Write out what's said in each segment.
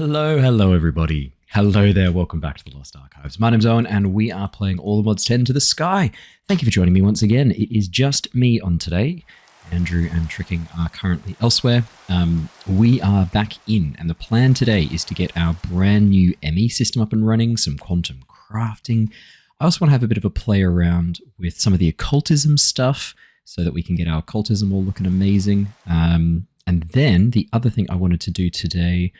Hello everybody. Hello there, welcome back to the Lost Archives. My name's Owen and we are playing All the Mods 10 to the Sky. Thank you for joining me once again. It is just me on today. Andrew and Tricking are currently elsewhere. We are back in, and the plan today is to get our brand new ME system up and running, some quantum crafting. I also want to have a bit of a play around with some of the occultism stuff so that we can get our occultism all looking amazing. And then the other thing I wanted to do today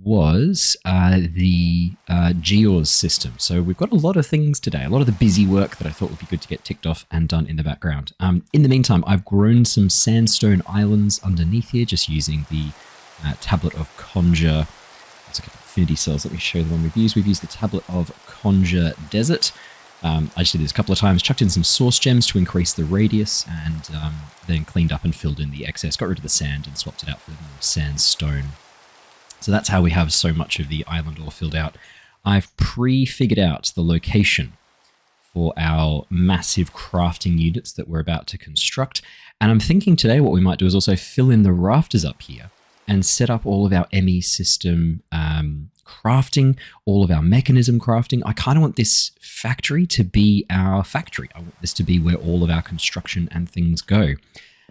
was the Geo's system. So we've got a lot of things today, a lot of the busy work that I thought would be good to get ticked off and done in the background. In the meantime, I've grown some sandstone islands underneath here, just using the tablet of Conjure. Let's look at Infinity Cells. Let me show you the one we've used. We've used the tablet of Conjure Desert. I just did this a couple of times, chucked in some source gems to increase the radius, and then cleaned up and filled in the excess, got rid of the sand and swapped it out for more sandstone. So that's how we have so much of the island all filled out. I've pre-figured out the location for our massive crafting units that we're about to construct. And I'm thinking today what we might do is also fill in the rafters up here and set up all of our ME system crafting, all of our mechanism crafting. I kind of want this factory to be our factory. I want this to be where all of our construction and things go.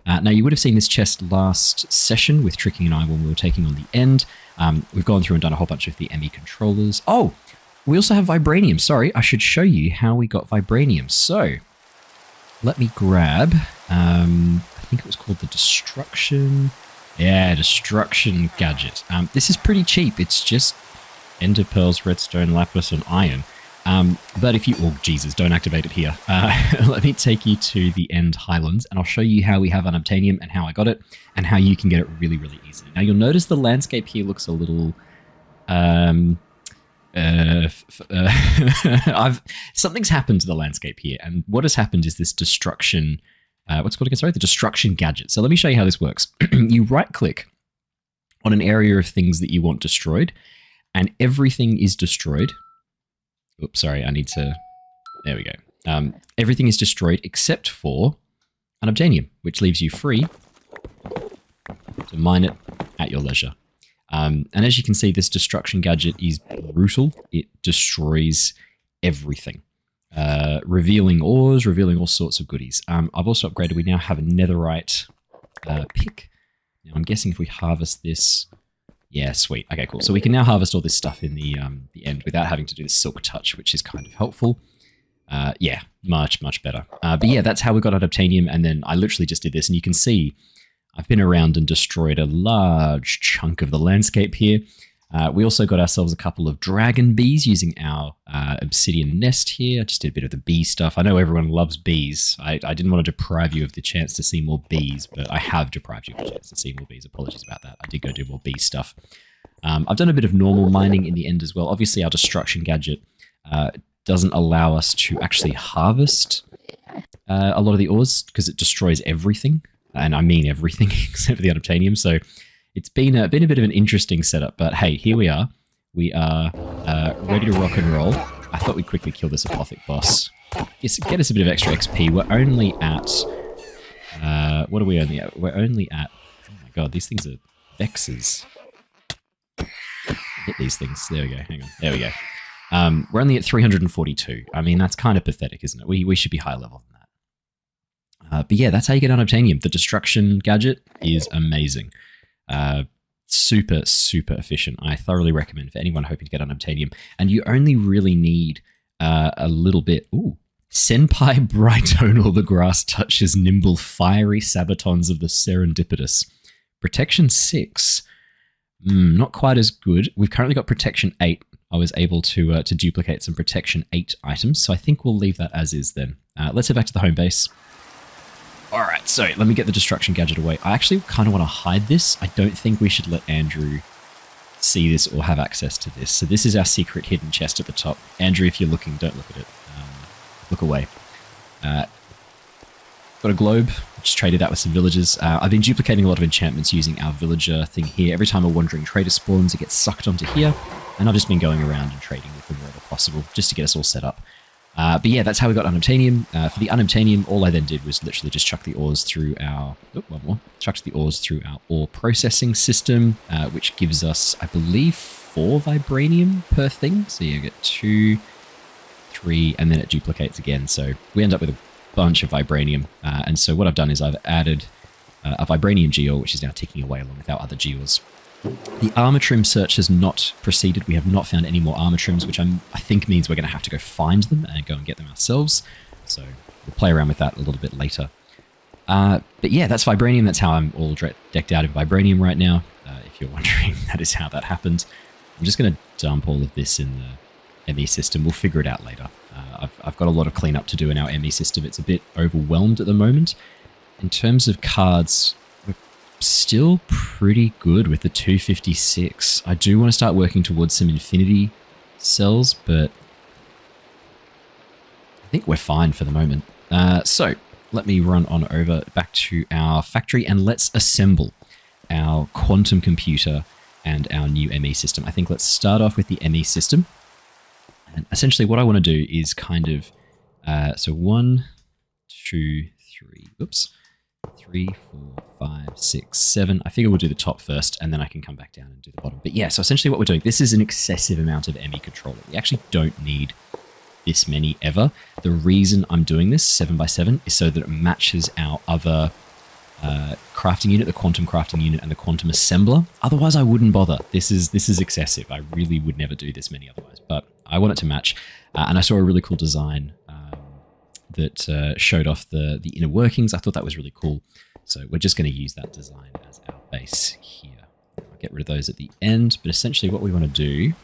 Now, you would have seen this chest last session with Tricking and I when we were taking on the end. We've gone through and done a whole bunch of the ME controllers. Oh, we also have vibranium. Sorry, I should show you how we got vibranium. So, let me grab, I think it was called the Destruction. Yeah, Destruction Gadget. This is pretty cheap. It's just ender pearls, redstone, lapis, and iron. But if you, oh Jesus, don't activate it here. Let me take you to the End Highlands and I'll show you how we have unobtainium and how I got it and how you can get it really, really easily. Now you'll notice the landscape here looks a little, something's happened to the landscape here, and what has happened is this destruction, what's it called again? Sorry, the Destruction Gadget. So let me show you how this works. You right click on an area of things that you want destroyed, and everything is destroyed. Oops, sorry, I need to... There we go. Everything is destroyed except for unobtainium, which leaves you free to mine it at your leisure. And as you can see, this Destruction Gadget is brutal. It destroys everything. Revealing ores, revealing all sorts of goodies. I've also upgraded. We now have a netherite pick. Now, I'm guessing if we harvest this... Yeah, sweet. Okay, cool. So we can now harvest all this stuff in the end without having to do the silk touch, which is kind of helpful. Yeah, much, much better. But yeah, that's how we got unobtainium. And then I literally just did this, and you can see I've been around and destroyed a large chunk of the landscape here. We also got ourselves a couple of dragon bees using our obsidian nest here. I just did a bit of the bee stuff. I know everyone loves bees. I didn't want to deprive you of the chance to see more bees, but I have deprived you of the chance to see more bees. Apologies about that. I did go do more bee stuff. I've done a bit of normal mining in the end as well. Obviously, our Destruction Gadget doesn't allow us to actually harvest a lot of the ores because it destroys everything. And I mean everything except for the unobtainium. So it's been a bit of an interesting setup, but hey, here we are. We are ready to rock and roll. I thought we'd quickly kill this Apothic boss. Get us a bit of extra XP. We're only at... what are we only at? We're only at... Oh my god, these things are vexes. Hit these things. There we go. Hang on. There we go. We're only at 342. I mean, that's kind of pathetic, isn't it? We should be higher level than that. But yeah, that's how you get unobtainium. The Destruction Gadget is amazing. Super, super efficient. I thoroughly recommend for anyone hoping to get unobtainium. And you only really need a little bit. Ooh. Senpai Brightonal, the grass touches nimble, fiery sabatons of the serendipitous. Protection 6. Not quite as good. We've currently got Protection 8. I was able to duplicate some Protection 8 items, so I think we'll leave that as is then. Let's head back to the home base. Alright, so let me get the Destruction Gadget away. I actually kind of want to hide this. I don't think we should let Andrew see this or have access to this. So this is our secret hidden chest at the top. Andrew, if you're looking, don't look at it. Look away. Got a globe. Just traded that with some villagers. I've been duplicating a lot of enchantments using our villager thing here. Every time a wandering trader spawns, it gets sucked onto here. And I've just been going around and trading with them wherever possible, just to get us all set up. But yeah, that's how we got unobtainium. For the unobtainium, all I then did was literally just chuck the ores through our... Oh, one more. Chucked the ores through our ore processing system, which gives us, I believe, 4 vibranium per thing. So you get 2, 3, and then it duplicates again. So we end up with a bunch of vibranium. And so what I've done is I've added a vibranium geode, which is now ticking away along with our other geodes. The armor trim search has not proceeded. We have not found any more armor trims, which I think means we're going to have to go find them and go and get them ourselves. So we'll play around with that a little bit later. But yeah, that's vibranium. That's how I'm all decked out in vibranium right now. If you're wondering, that is how that happened. I'm just going to dump all of this in the ME system. We'll figure it out later. I've got a lot of cleanup to do in our ME system. It's a bit overwhelmed at the moment. In terms of cards, we're still pretty good with the 256. I do want to start working towards some infinity cells, but I think we're fine for the moment. So let me run on over back to our factory and let's assemble our quantum computer and our new ME system. I think let's start off with the ME system. And essentially what I want to do is kind of, so 1, 2, 3, oops, 3, 4, 5, 6, 7. I figure we'll do the top first and then I can come back down and do the bottom. But yeah, so essentially what we're doing, this is an excessive amount of ME controller. We actually don't need this many ever. The reason I'm doing this 7x7 is so that it matches our other crafting unit, the quantum crafting unit and the quantum assembler. Otherwise I wouldn't bother. This is excessive. I really would never do this many otherwise, but I want it to match. And I saw a really cool design that showed off the inner workings. I thought that was really cool. So we're just going to use that design as our base here. I'll get rid of those at the end, but essentially what we want to do,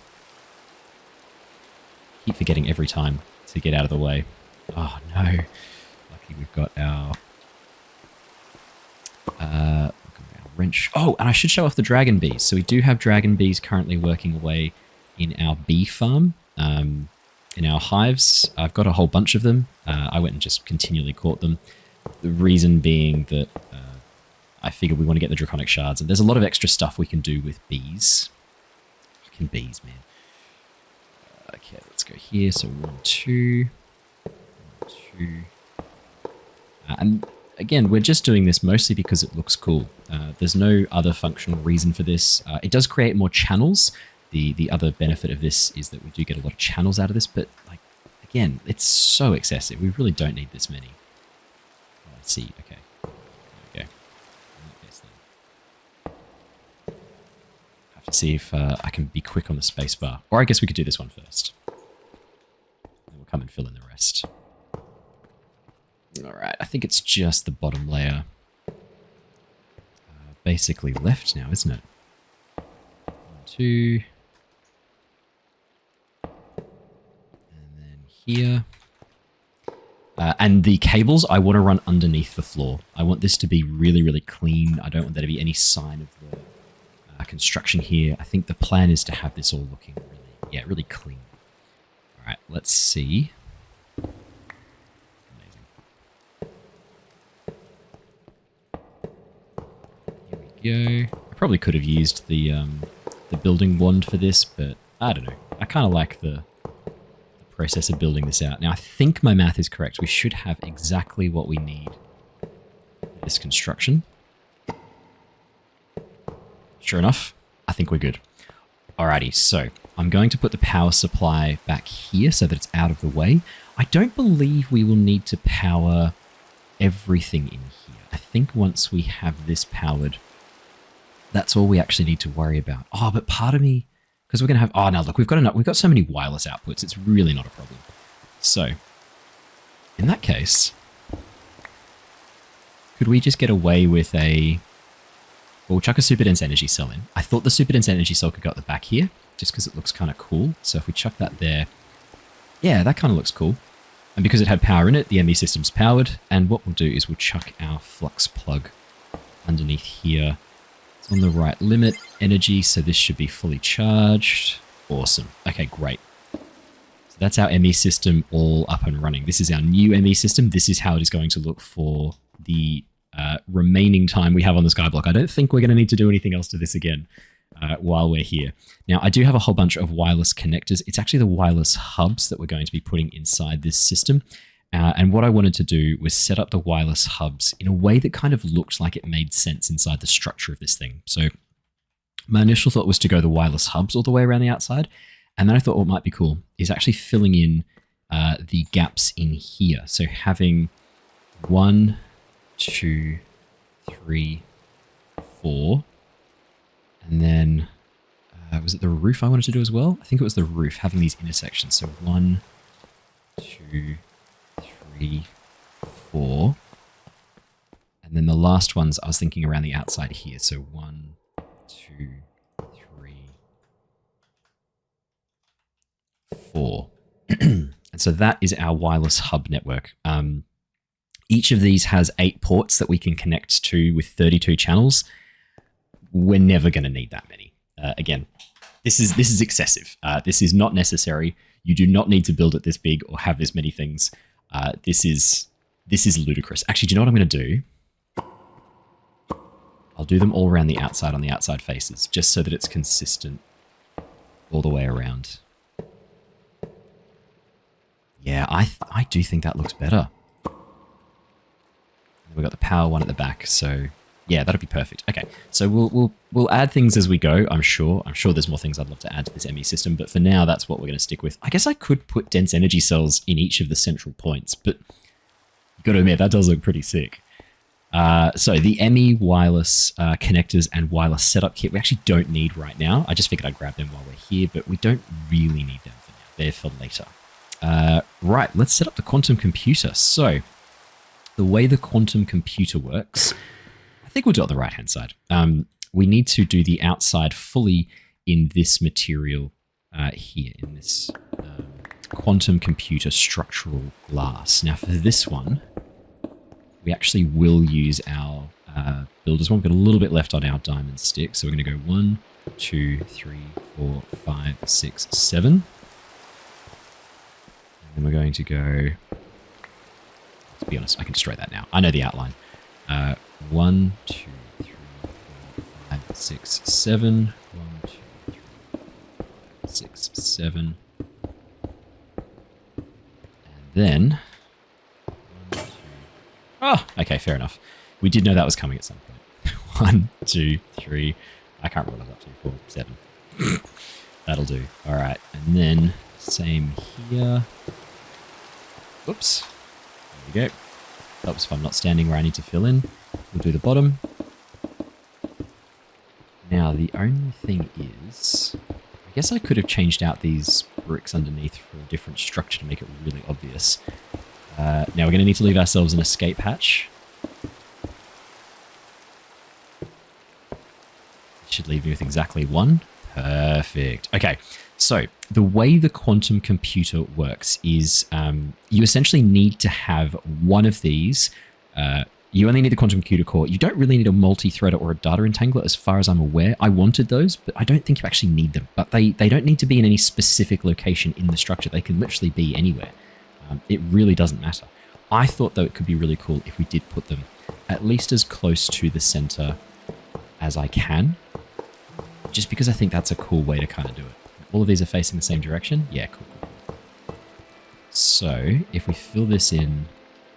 keep forgetting every time to get out of the way. Oh no, lucky we've got our wrench. Oh, and I should show off the dragon bees. So we do have dragon bees currently working away in our bee farm, in our hives. I've got a whole bunch of them. I went and just continually caught them. The reason being that I figured we want to get the draconic shards, and there's a lot of extra stuff we can do with bees. Fucking bees, man. Okay, let's go here. So 1, 2, 1, 2. And again, we're just doing this mostly because it looks cool. There's no other functional reason for this. It does create more channels. The other benefit of this is that we do get a lot of channels out of this, but like again, it's so excessive. We really don't need this many. Oh, let's see. Okay. There we go. In that case, then. Have to see if I can be quick on the space bar. Or I guess we could do this one first. And we'll come and fill in the rest. Alright, I think it's just the bottom layer. Basically left now, isn't it? 1, 2. And then here. And the cables I want to run underneath the floor. I want this to be really, really clean. I don't want there to be any sign of the construction here. I think the plan is to have this all looking really clean. Alright, let's see. Go. I probably could have used the building wand for this, but I don't know. I kind of like the process of building this out. Now, I think my math is correct. We should have exactly what we need for this construction. Sure enough, I think we're good. Alrighty, so I'm going to put the power supply back here so that it's out of the way. I don't believe we will need to power everything in here. I think once we have this powered, that's all we actually need to worry about. Oh, but part of me, because we're going to have, oh no, look, we've got so many wireless outputs, it's really not a problem. So, in that case, could we just get away with well, we'll chuck a super dense energy cell in. I thought the super dense energy cell could go at the back here, just because it looks kind of cool. So if we chuck that there, yeah, that kind of looks cool. And because it had power in it, the ME system's powered. And what we'll do is we'll chuck our flux plug underneath here. On the right limit energy, so this should be fully charged. Awesome. Okay, great. So that's our ME system all up and running. This is our new ME system. This is how it is going to look for the remaining time we have on the Skyblock. I don't think we're going to need to do anything else to this again while we're here. Now, I do have a whole bunch of wireless connectors. It's actually the wireless hubs that we're going to be putting inside this system. And what I wanted to do was set up the wireless hubs in a way that kind of looked like it made sense inside the structure of this thing. So My initial thought was to go the wireless hubs all the way around the outside. And then I thought what might be cool is actually filling in the gaps in here. So having 1, 2, 3, 4. And then, was it the roof I wanted to do as well? I think it was the roof, having these intersections. So 1, 2, 3, 4. And then the last ones I was thinking around the outside here. So 1, 2, 3, 4. And so that is our wireless hub network. Each of these has 8 ports that we can connect to with 32 channels. We're never going to need that many. Again, this is excessive. This is not necessary. You do not need to build it this big or have this many things. This is ludicrous. Actually, do you know what I'm going to do? I'll do them all around the outside on the outside faces, just so that it's consistent all the way around. Yeah, I do think that looks better. We've got the power one at the back, so yeah, that'll be perfect. Okay, so we'll add things as we go. I'm sure there's more things I'd love to add to this ME system, but for now, that's what we're going to stick with. I guess I could put dense energy cells in each of the central points, but you've got to admit that does look pretty sick. So the ME wireless connectors and wireless setup kit we actually don't need right now. I just figured I'd grab them while we're here, but we don't really need them for now. They're for later. Right, let's set up the quantum computer. So the way the quantum computer works, I think we'll do it on the right-hand side. We need to do the outside fully in this material here, in this quantum computer structural glass. Now for this one, we actually will use our builder's one. We've got a little bit left on our diamond stick, so we're going to go 1, 2, 3, 4, 5, 6, 7. And then we're going to go... To be honest, I can destroy that now. I know the outline. 1, 2, 3, 4, 5, 6, 7. 1, 2, 3, 4, 5, 6, 7. And then... 1, 2... Oh, okay, fair enough. We did know that was coming at some point. 1, 2, 3... I can't remember what I was up to. 4, 7. That'll do. All right, and then same here. Whoops. There we go. Helps if I'm not standing where I need to fill in. We'll do the bottom. Now, the only thing is, I guess I could have changed out these bricks underneath for a different structure to make it really obvious. Now, we're going to need to leave ourselves an escape hatch. It should leave me with exactly 1. Perfect. Okay, so the way the quantum computer works is you essentially need to have one of these. You only need the quantum computer core. You don't really need a multi-threader or a data entangler as far as I'm aware. I wanted those, but I don't think you actually need them. But they don't need to be in any specific location in the structure. They can literally be anywhere. It really doesn't matter. I thought, though, it could be really cool if we did put them at least as close to the center as I can. Just because I think that's a cool way to kind of do it. All of these are facing the same direction? Yeah, cool. So, if we fill this in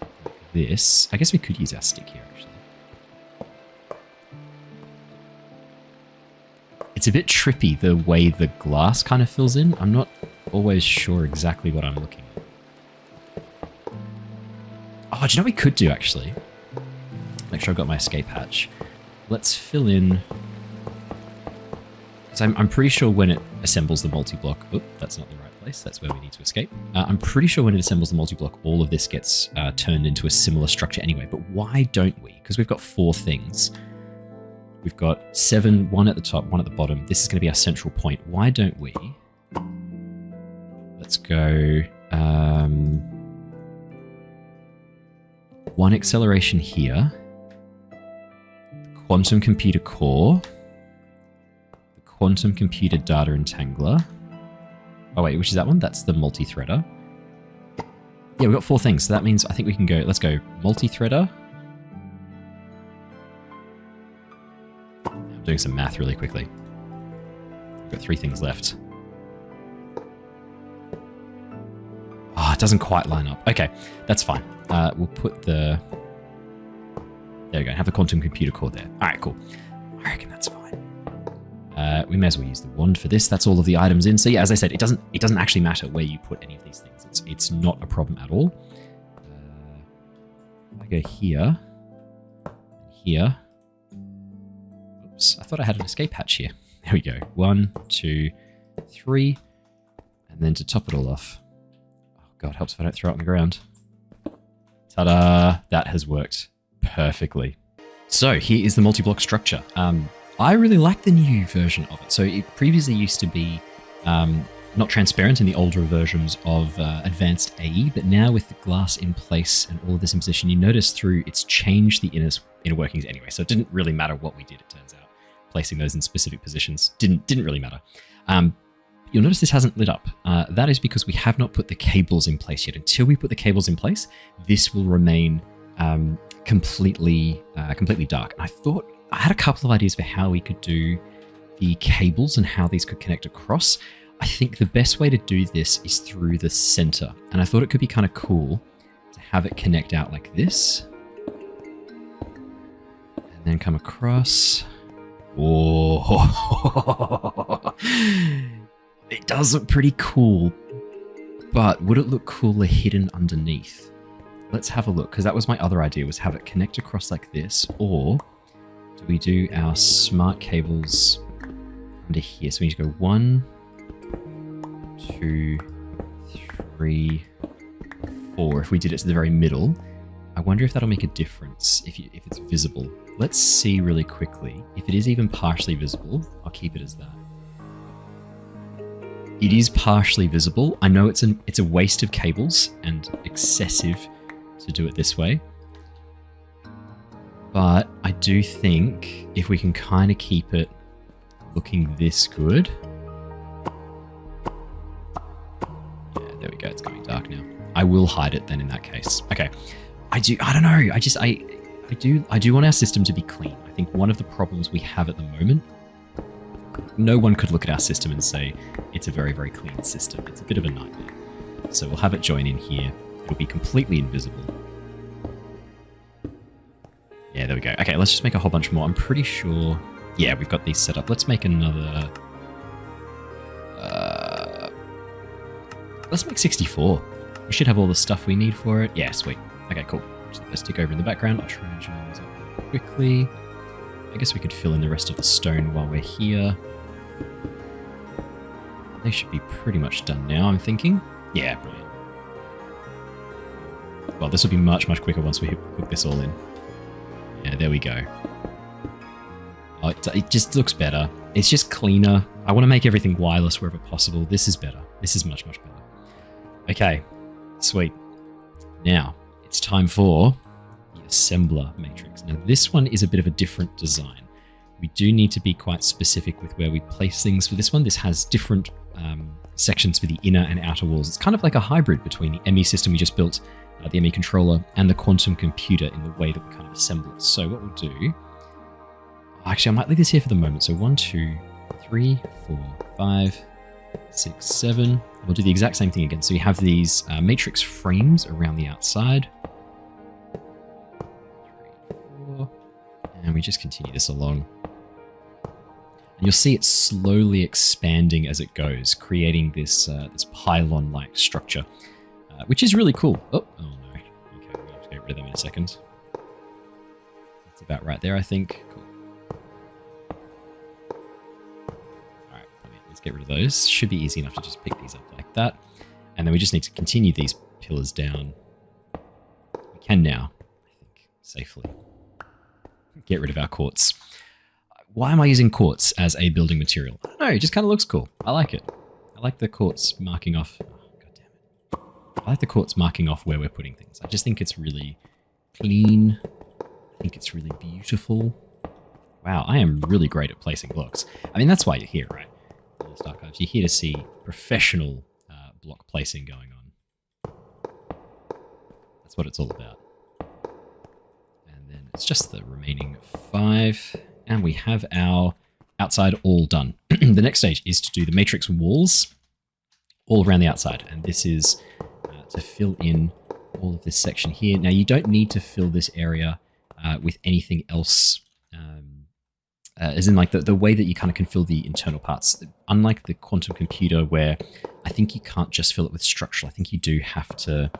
like this, I guess we could use our stick here, actually. It's a bit trippy, the way the glass kind of fills in. I'm not always sure exactly what I'm looking at. Oh, do you know what we could do, actually? Make sure I've got my escape hatch. Let's fill in... So I'm pretty sure when it assembles the multi-block... Oop, that's not the right place. That's where we need to escape. I'm pretty sure when it assembles the multi-block, all of this gets turned into a similar structure anyway. But why don't we? Because we've got 4 things. We've got 7, 1 at the top, 1 at the bottom. This is going to be our central point. Why don't we... Let's go... 1 acceleration here. The quantum computer core... Quantum computer data entangler. Oh wait, which is that one? That's the multi-threader. Yeah, we've got 4 things. So that means I think we can go, let's go multi-threader. I'm doing some math really quickly. We've got 3 things left. Oh, it doesn't quite line up. Okay, that's fine. We'll put the... There we go, have the quantum computer core there. All right, cool. I reckon that's fine. We may as well use the wand for this. That's all of the items in. So yeah, as I said, it doesn't actually matter where you put any of these things. It's not a problem at all. If I go here, here. Oops, I thought I had an escape hatch here. There we go. 1, 2, 3, and then to top it all off. Oh God, helps if I don't throw it on the ground. Ta-da! That has worked perfectly. So here is the multi-block structure. I really like the new version of it. So it previously used to be not transparent in the older versions of advanced AE, but now with the glass in place and all of this in position, you notice through it's changed the inner workings anyway. So it didn't really matter what we did, it turns out. Placing those in specific positions didn't really matter. You'll notice this hasn't lit up. That is because we have not put the cables in place yet. Until we put the cables in place, this will remain completely dark. And I had a couple of ideas for how we could do the cables and how these could connect across. I think the best way to do this is through the center. And I thought it could be kind of cool to have it connect out like this. And then come across. Oh, it does look pretty cool, but would it look cooler hidden underneath? Let's have a look, because that was my other idea, was have it connect across like this, or do we do our smart cables under here? So we need to go 1, 2, 3, 4. If we did it to the very middle, I wonder if that'll make a difference if it's visible. Let's see really quickly. If it is even partially visible, I'll keep it as that. It is partially visible. I know it's a waste of cables and excessive to do it this way. But I do think if we can kind of keep it looking this good. Yeah, there we go. It's going dark now. I will hide it then in that case. Okay. I don't know. I do want our system to be clean. I think one of the problems we have at the moment, no one could look at our system and say it's a very, very clean system. It's a bit of a nightmare. So we'll have it join in here. It'll be completely invisible. Yeah, there we go. Okay, let's just make a whole bunch more. I'm pretty sure... Yeah, we've got these set up. Let's make another... Let's make 64. We should have all the stuff we need for it. Yeah, sweet. Okay, cool. Just let's stick over in the background. I'll try and join these up quickly. I guess we could fill in the rest of the stone while we're here. They should be pretty much done now, I'm thinking. Yeah, brilliant. Well, this will be much, much quicker once we hook this all in. Yeah, there we go. Oh, it just looks better. It's just cleaner. I want to make everything wireless wherever possible. This is better. This is much, much better. Okay, sweet. Now, it's time for the assembler matrix. Now, this one is a bit of a different design. We do need to be quite specific with where we place things for this one. This has different sections for the inner and outer walls. It's kind of like a hybrid between the ME system we just built, the ME controller, and the quantum computer in the way that we kind of assemble it. So what we'll do... Actually, I might leave this here for the moment. So 1, 2, 3, 4, 5, 6, 7. We'll do the exact same thing again. So you have these matrix frames around the outside. 3, 4. And we just continue this along. And you'll see it slowly expanding as it goes, creating this this pylon-like structure, which is really cool. Oh no. Okay, we'll have to get rid of them in a second. That's about right there, I think. Cool. Alright, let's get rid of those. Should be easy enough to just pick these up like that. And then we just need to continue these pillars down. We can now, I think, safely get rid of our quartz. Why am I using quartz as a building material? I don't know, it just kind of looks cool. I like it. I like the quartz marking off... Oh, God damn it. I like the quartz marking off where we're putting things. I just think it's really clean. I think it's really beautiful. Wow, I am really great at placing blocks. I mean, that's why you're here, right? Lost Archives. You're here to see professional block placing going on. That's what it's all about. And then it's just the remaining 5... And we have our outside all done. The next stage is to do the matrix walls all around the outside. And this is to fill in all of this section here. Now, you don't need to fill this area with anything else as in like the way that you kind of can fill the internal parts. Unlike the quantum computer where I think you can't just fill it with structural, I think you do have to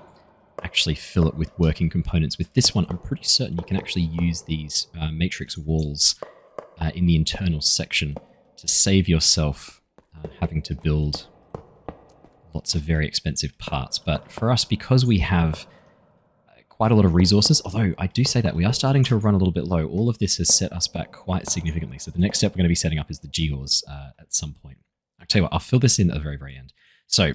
actually fill it with working components. With this one, I'm pretty certain you can actually use these matrix walls in the internal section to save yourself having to build lots of very expensive parts. But for us, because we have quite a lot of resources, although I do say that we are starting to run a little bit low, all of this has set us back quite significantly. So the next step we're going to be setting up is the gears at some point. I'll tell you what, I'll fill this in at the very, very end. So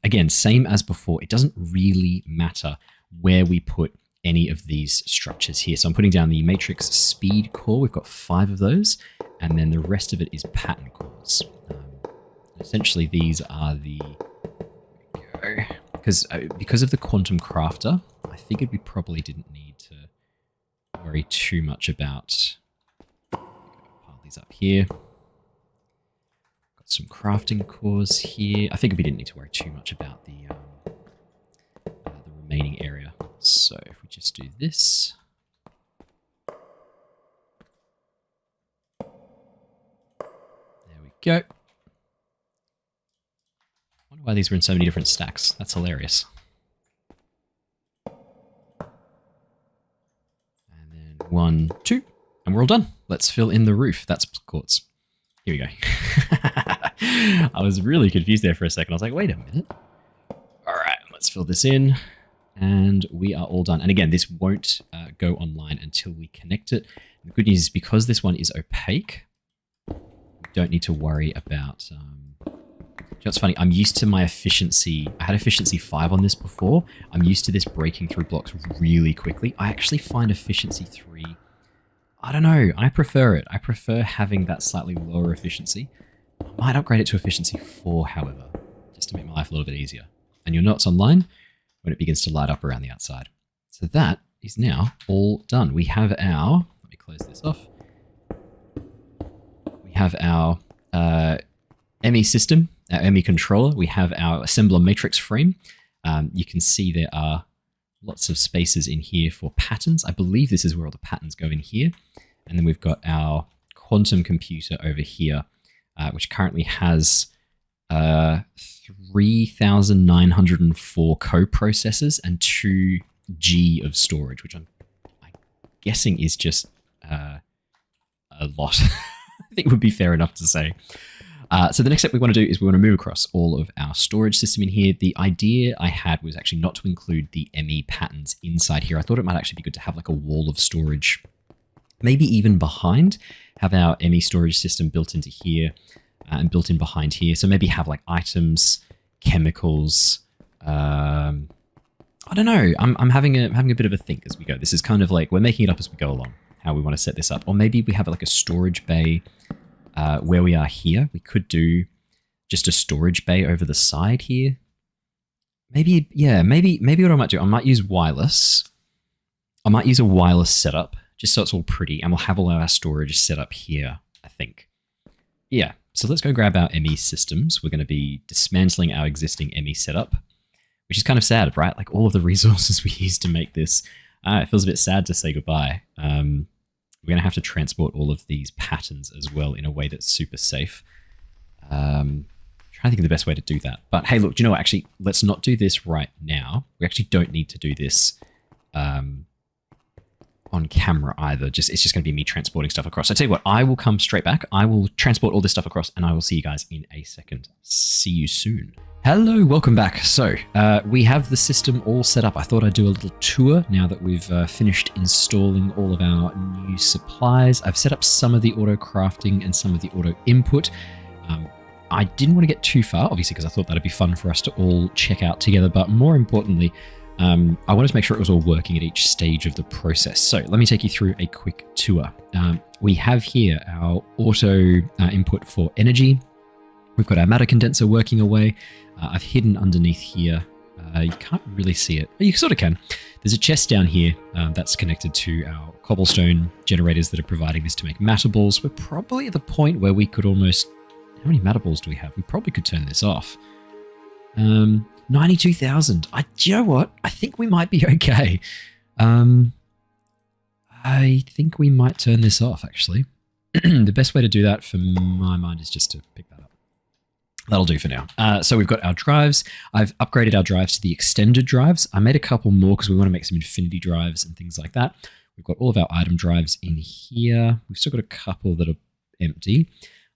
again, same as before, it doesn't really matter where we put any of these structures here. So I'm putting down the matrix speed core. We've got 5 of those, and then the rest of it is pattern cores. Essentially, these are the... Because of the quantum crafter, I figured we probably didn't need to worry too much about... Pile these up here. Got some crafting cores here. I figured we didn't need to worry too much about the remaining area. So if we just do this... There we go. I wonder why these were in so many different stacks. That's hilarious. And then 1, 2, and we're all done. Let's fill in the roof. That's quartz. Here we go. I was really confused there for a second. I was like, wait a minute. All right, let's fill this in. And we are all done. And again, this won't go online until we connect it. And the good news is because this one is opaque, we don't need to worry about... you know what's funny? I'm used to my efficiency. I had efficiency 5 on this before. I'm used to this breaking through blocks really quickly. I actually find efficiency 3... I don't know. I prefer it. I prefer having that slightly lower efficiency. I might upgrade it to efficiency 4, however, just to make my life a little bit easier. And you'll know it's online when it begins to light up around the outside. So that is now all done. We have our... Let me close this off. We have our ME system, our ME controller. We have our assembler matrix frame. You can see there are lots of spaces in here for patterns. I believe this is where all the patterns go in here. And then we've got our quantum computer over here, which currently has 3,904 co-processors and 2 G of storage, which I'm guessing is just a lot. I think would be fair enough to say. So the next step we want to do is we want to move across all of our storage system in here. The idea I had was actually not to include the ME patterns inside here. I thought it might actually be good to have like a wall of storage, maybe even behind, have our ME storage system built into here and built in behind here. So maybe have like items, chemicals. I don't know. I'm having a bit of a think as we go. This is kind of like we're making it up as we go along, how we want to set this up. Or maybe we have like a storage bay where we are here. We could do just a storage bay over the side here. Maybe, yeah, maybe what I might do, I might use wireless. I might use a wireless setup just so it's all pretty, and we'll have all our storage set up here, I think. Yeah, so let's go grab our ME systems. We're going to be dismantling our existing ME setup, which is kind of sad, right? Like all of the resources we used to make this, it feels a bit sad to say goodbye. We're going to have to transport all of these patterns as well in a way that's super safe. Trying to think of the best way to do that. But hey, look, do you know what? Actually, let's not do this right now. We actually don't need to do this on camera either. It's just going to be me transporting stuff across. So I tell you what, I will come straight back. I will transport all this stuff across and I will see you guys in a second. See you soon. Hello, welcome back. So we have the system all set up. I thought I'd do a little tour now that we've finished installing all of our new supplies. I've set up some of the auto crafting and some of the auto input. I didn't want to get too far, obviously, because I thought that'd be fun for us to all check out together. But more importantly, I wanted to make sure it was all working at each stage of the process. So let me take you through a quick tour. We have here our auto input for energy. We've got our matter condenser working away. I've hidden underneath here. You can't really see it. You sort of can. There's a chest down here that's connected to our cobblestone generators that are providing this to make matter balls. We're probably at the point where we could almost... How many matter balls do we have? We probably could turn this off. 92,000. Do you know what? I think we might be okay. I think we might turn this off, actually. the best way to do that for my mind is just to pick that up. That'll do for now. So we've got our drives. I've upgraded our drives to the extended drives. I made a couple more because we want to make some infinity drives and things like that. We've got all of our item drives in here. We've still got a couple that are empty.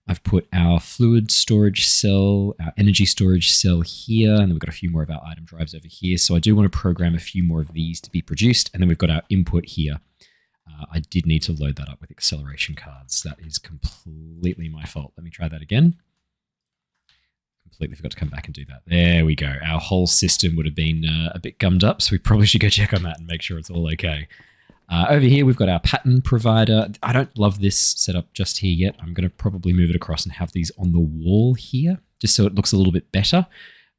I've put our fluid storage cell, our energy storage cell here, and then we've got a few more of our item drives over here. So I do want to program a few more of these to be produced. And then we've got our input here. I did need to load that up with acceleration cards. That is completely my fault. Let me try that again. Completely forgot to come back and do that. There we go. Our whole system would have been a bit gummed up, so we probably should go check on that and make sure it's all okay. Over here, we've got our pattern provider. I don't love this setup just here yet. I'm going to probably move it across and have these on the wall here, just so it looks a little bit better.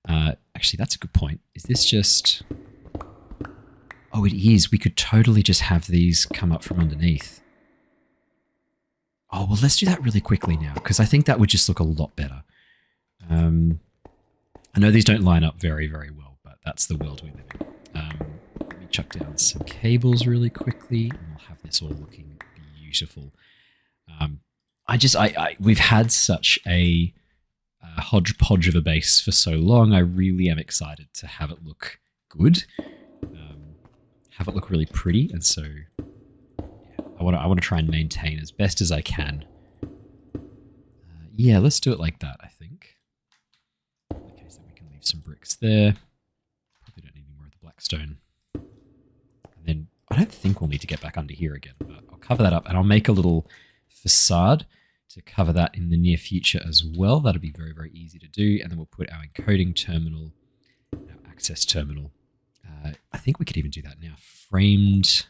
Actually, that's a good point. Is this just... Oh, it is. We could totally just have these come up from underneath. Oh, well, let's do that really quickly now, because I think that would just look a lot better. I know these don't line up very, very well, but that's the world we live in. Let me chuck down some cables really quickly, and we'll have this all looking beautiful. We've had such a hodgepodge of a base for so long. I really am excited to have it look good. Have it look really pretty, and so yeah, I want to try and maintain as best as I can. Yeah, let's do it like that, I think. Okay, so we can leave some bricks there. Probably don't need any more of the blackstone. And then I don't think we'll need to get back under here again, but I'll cover that up, and I'll make a little facade to cover that in the near future as well. That'll be very, very easy to do, and then we'll put our encoding terminal, our access terminal. I think we could even do that now. Framed,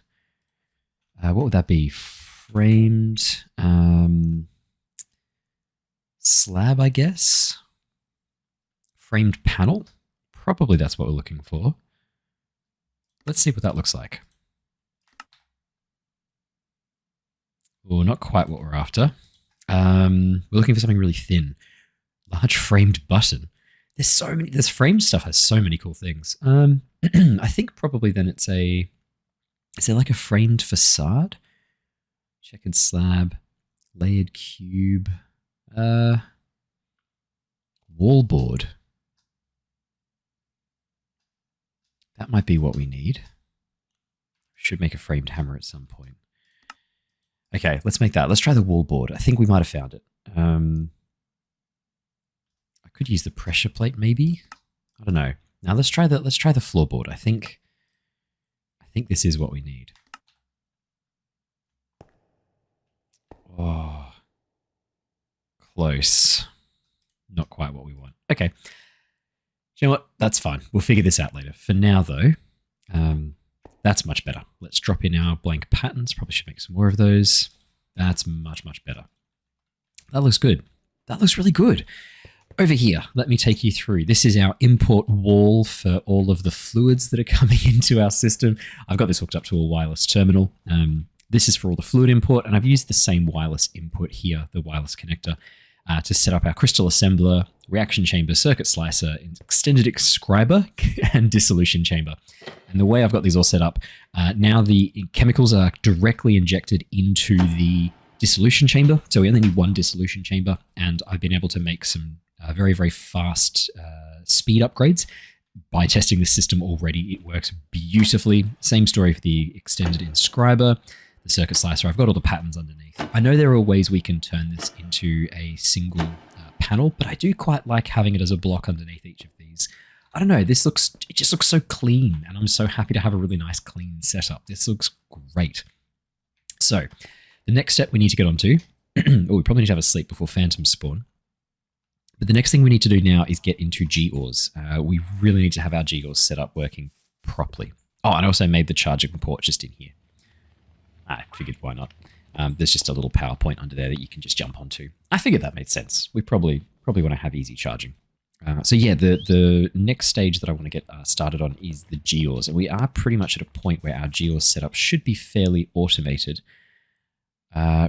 what would that be? Framed slab, I guess. Framed panel. Probably that's what we're looking for. Let's see what that looks like. Oh, not quite what we're after. We're looking for something really thin. Large framed button. There's so many. This framed stuff has so many cool things. I think probably then it's a. Is there like a framed facade? Checkered slab, layered cube, wallboard. That might be what we need. Should make a framed hammer at some point. Okay, let's make that. Let's try the wallboard. I think we might have found it. I could use the pressure plate, maybe. I don't know. Now let's try the floorboard. I think this is what we need. Oh, close. Not quite what we want. Okay. You know what? That's fine. We'll figure this out later. For now, though, that's much better. Let's drop in our blank patterns. Probably should make some more of those. That's much, much better. That looks good. That looks really good. Over here, let me take you through. This is our import wall for all of the fluids that are coming into our system. I've got this hooked up to a wireless terminal. This is for all the fluid import, and I've used the same wireless input here, the wireless connector, to set up our crystal assembler, reaction chamber, circuit slicer, extended inscriber, and dissolution chamber. And the way I've got these all set up, now the chemicals are directly injected into the dissolution chamber. So we only need one dissolution chamber, and I've been able to make some very, very fast speed upgrades. By testing the system already, it works beautifully. Same story for the extended inscriber, the circuit slicer. I've got all the patterns underneath. I know there are ways we can turn this into a single panel, but I do quite like having it as a block underneath each of these. I don't know, it just looks so clean, and I'm so happy to have a really nice clean setup. This looks great. So the next step we need to get onto, we probably need to have a sleep before phantoms spawn. But the next thing we need to do now is get into GAUs. We really need to have our GAUs set up working properly. Oh, and I also made the charging port just in here. I figured why not. There's just a little PowerPoint under there that you can just jump onto. I figured that made sense. We probably want to have easy charging. So yeah, the next stage that I want to get started on is the GAUs. And we are pretty much at a point where our GAUs setup should be fairly automated.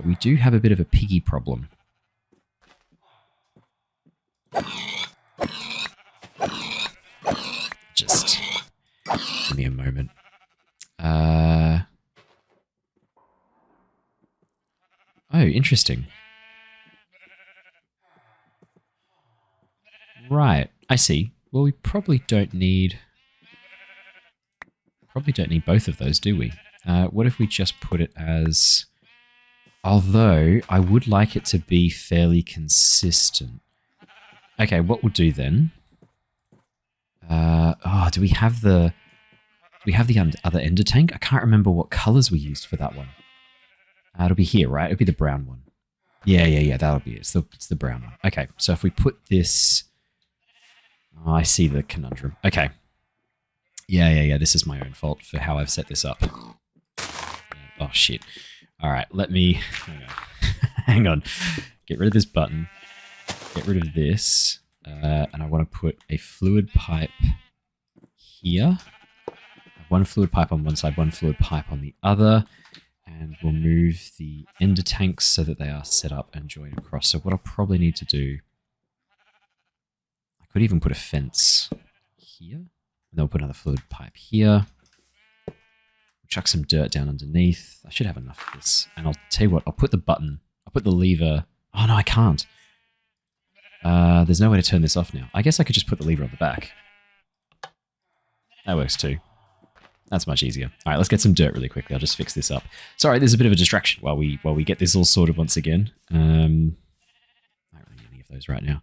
We do have a bit of a piggy problem. Just give me a moment. Oh, interesting. Right, I see. Well, we probably don't need both of those, do we? What if we just put it as... Although, I would like it to be fairly consistent. Okay, what we'll do then... do we have the... Do we have the other ender tank? I can't remember what colors we used for that one. It'll be here, right? It'll be the brown one. Yeah, that'll be it. It's the brown one. Okay, so if we put this... Oh, I see the conundrum. Okay. Yeah, this is my own fault for how I've set this up. Oh, shit. All right, let me... Hang on. Get rid of this button. Get rid of this. And I want to put a fluid pipe here. One fluid pipe on one side, one fluid pipe on the other. And we'll move the ender tanks so that they are set up and joined across. So what I'll probably need to do... I could even put a fence here. And then we'll put another fluid pipe here. Chuck some dirt down underneath. I should have enough of this. And I'll tell you what, I'll put the button. I'll put the lever... Oh, no, I can't. There's no way to turn this off now. I guess I could just put the lever on the back. That works too. That's much easier. All right, let's get some dirt really quickly. I'll just fix this up. Sorry, there's a bit of a distraction while we get this all sorted once again. I don't really need any of those right now.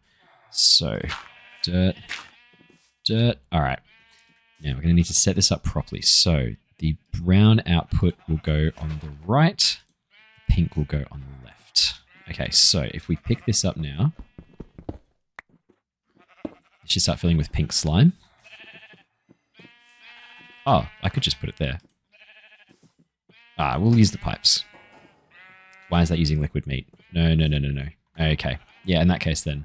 So, dirt. All right. Now we're going to need to set this up properly. So the brown output will go on the right. Pink will go on the left. Okay, so if we pick this up now, it should start filling with pink slime. Oh, I could just put it there. We'll use the pipes. Why is that using liquid meat? No. Okay. Yeah, in that case then,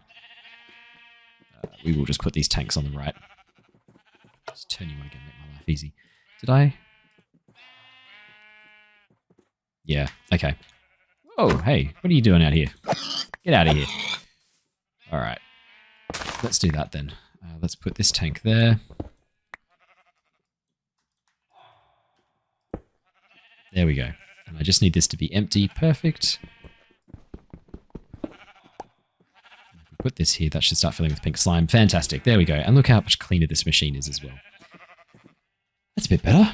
we will just put these tanks on the right. Just turn you on again, make my life easy. Did I? Yeah, okay. Oh, hey, what are you doing out here? Get out of here. All right. Let's do that then. Let's put this tank there. There we go. And I just need this to be empty. Perfect. If we put this here, that should start filling with pink slime. Fantastic. There we go. And look how much cleaner this machine is as well. That's a bit better.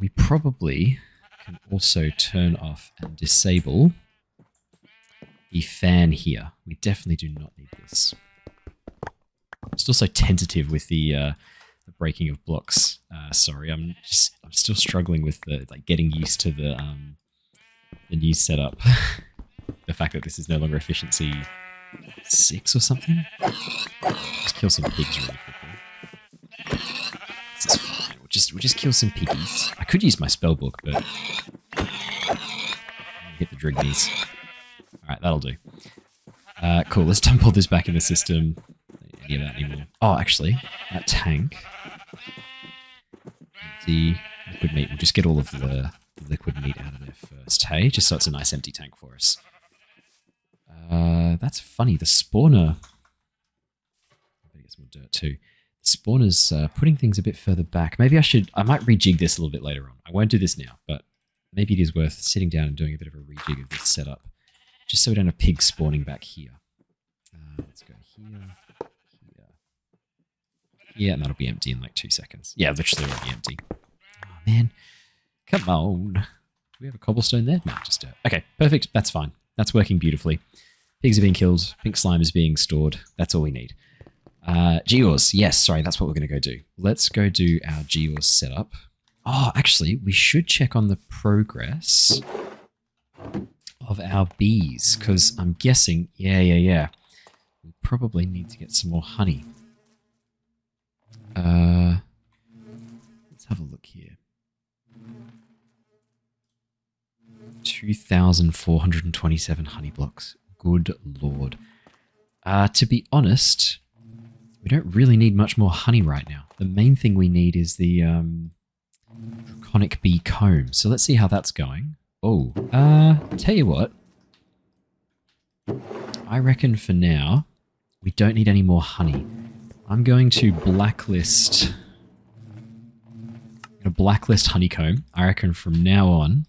We probably can also turn off and disable the fan here. We definitely do not need this. I'm still so tentative with the breaking of blocks. Sorry, I'm still struggling with the getting used to the new setup. The fact that this is no longer efficiency 6 or something. Just kill some pigs really quickly. This is fine. We'll just kill some piggies. I could use my spell book, but hit the driggies. All right, that'll do. Cool. Let's dump all this back in the system. Don't need any of that anymore. Oh, actually, that tank. The liquid meat. We'll just get all of the liquid meat out of there first, hey? Just so it's a nice empty tank for us. That's funny. The spawner... I better get some more dirt too. The spawner's putting things a bit further back. Maybe I might rejig this a little bit later on. I won't do this now, but maybe it is worth sitting down and doing a bit of a rejig of this setup. Just so we don't have pigs spawning back here. Let's go here, and that'll be empty in like 2 seconds. Yeah, literally already empty. Oh, man. Come on. Do we have a cobblestone there? No, just dirt. Okay, perfect. That's fine. That's working beautifully. Pigs are being killed. Pink slime is being stored. That's all we need. Gears. Yes, sorry, that's what we're going to go do. Let's go do our Gears setup. Oh, actually, we should check on the progress of our bees, because I'm guessing, yeah. We probably need to get some more honey. Let's have a look here. 2,427 honey blocks. Good lord. To be honest, we don't really need much more honey right now. The main thing we need is the draconic bee comb. So let's see how that's going. Oh, tell you what. I reckon for now, we don't need any more honey. I'm going to blacklist... honeycomb. I reckon from now on,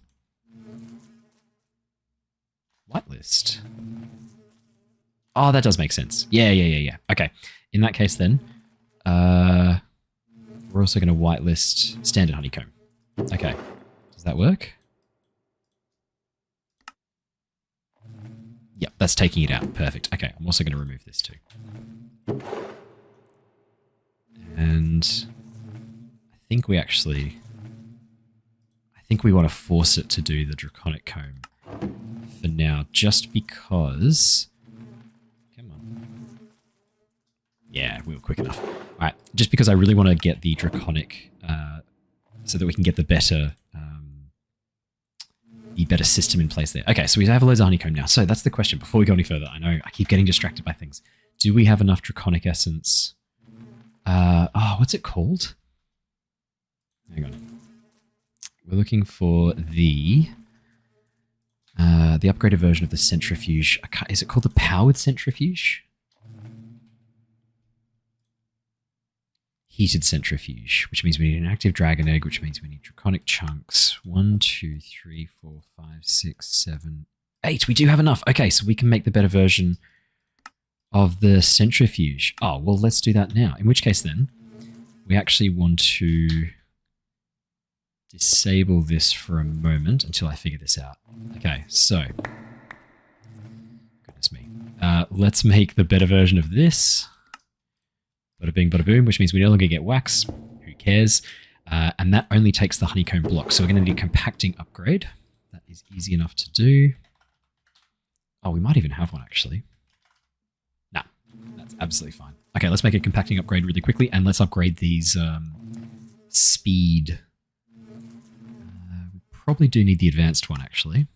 Whitelist. Oh, that does make sense. Yeah. Okay. In that case then, we're also going to whitelist standard honeycomb. Okay. Does that work? Yep, that's taking it out. Perfect. Okay, I'm also going to remove this too. And I think we want to force it to do the draconic comb for now, just because... Come on. Yeah, we were quick enough. All right, just because I really want to get the draconic so that we can get the better system in place there. Okay, so we have loads of honeycomb now. So that's the question. Before we go any further, I know I keep getting distracted by things. Do we have enough draconic essence? What's it called? Hang on. We're looking for the upgraded version of the centrifuge. Is it called the powered centrifuge? Heated centrifuge, which means we need an active dragon egg, which means we need draconic chunks. 1, 2, 3, 4, 5, 6, 7, 8. We do have enough. Okay, so we can make the better version of the centrifuge. Oh, well, let's do that now. In which case then, we actually want to disable this for a moment until I figure this out. Okay, so, goodness me. Let's make the better version of this. Bada bing, bada boom, which means we no longer get wax. Who cares? And that only takes the honeycomb block. So we're going to need a compacting upgrade. That is easy enough to do. Oh, we might even have one, actually. Nah, that's absolutely fine. Okay, let's make a compacting upgrade really quickly, and let's upgrade these speed. We probably do need the advanced one, actually.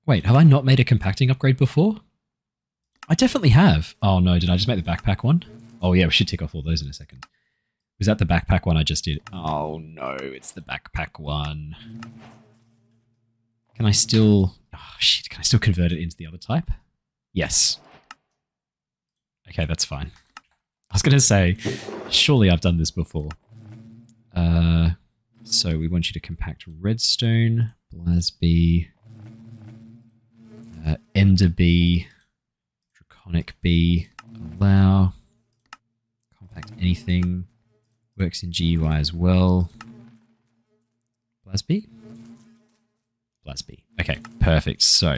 Wait, have I not made a compacting upgrade before? I definitely have. Oh no, did I just make the backpack one? Oh yeah, we should tick off all those in a second. Was that the backpack one I just did? Oh no, it's the backpack one. Can I still... Oh shit, can I still convert it into the other type? Yes. Okay, that's fine. I was going to say, surely I've done this before. So we want you to compact redstone, Blasby, Ender Bee, Draconic Bee, allow, compact anything, works in GUI as well. Blasby? Blasby. Okay, perfect. So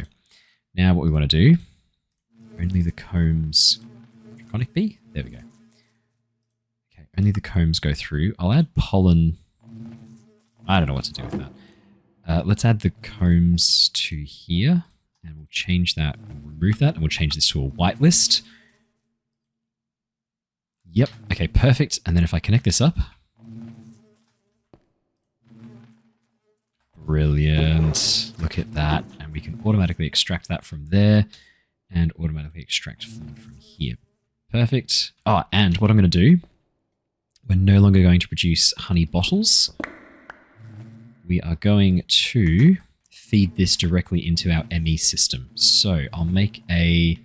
now what we want to do, only the combs, Draconic Bee? There we go. Okay, only the combs go through. I'll add pollen. I don't know what to do with that. Let's add the combs to here. And we'll change that, we'll remove that, and we'll change this to a whitelist. Yep, okay, perfect. And then if I connect this up. Brilliant. Look at that. And we can automatically extract that from there and automatically extract fluid from here. Perfect. Oh, and what I'm going to do, we're no longer going to produce honey bottles. We are going to feed this directly into our ME system. So I'll make a...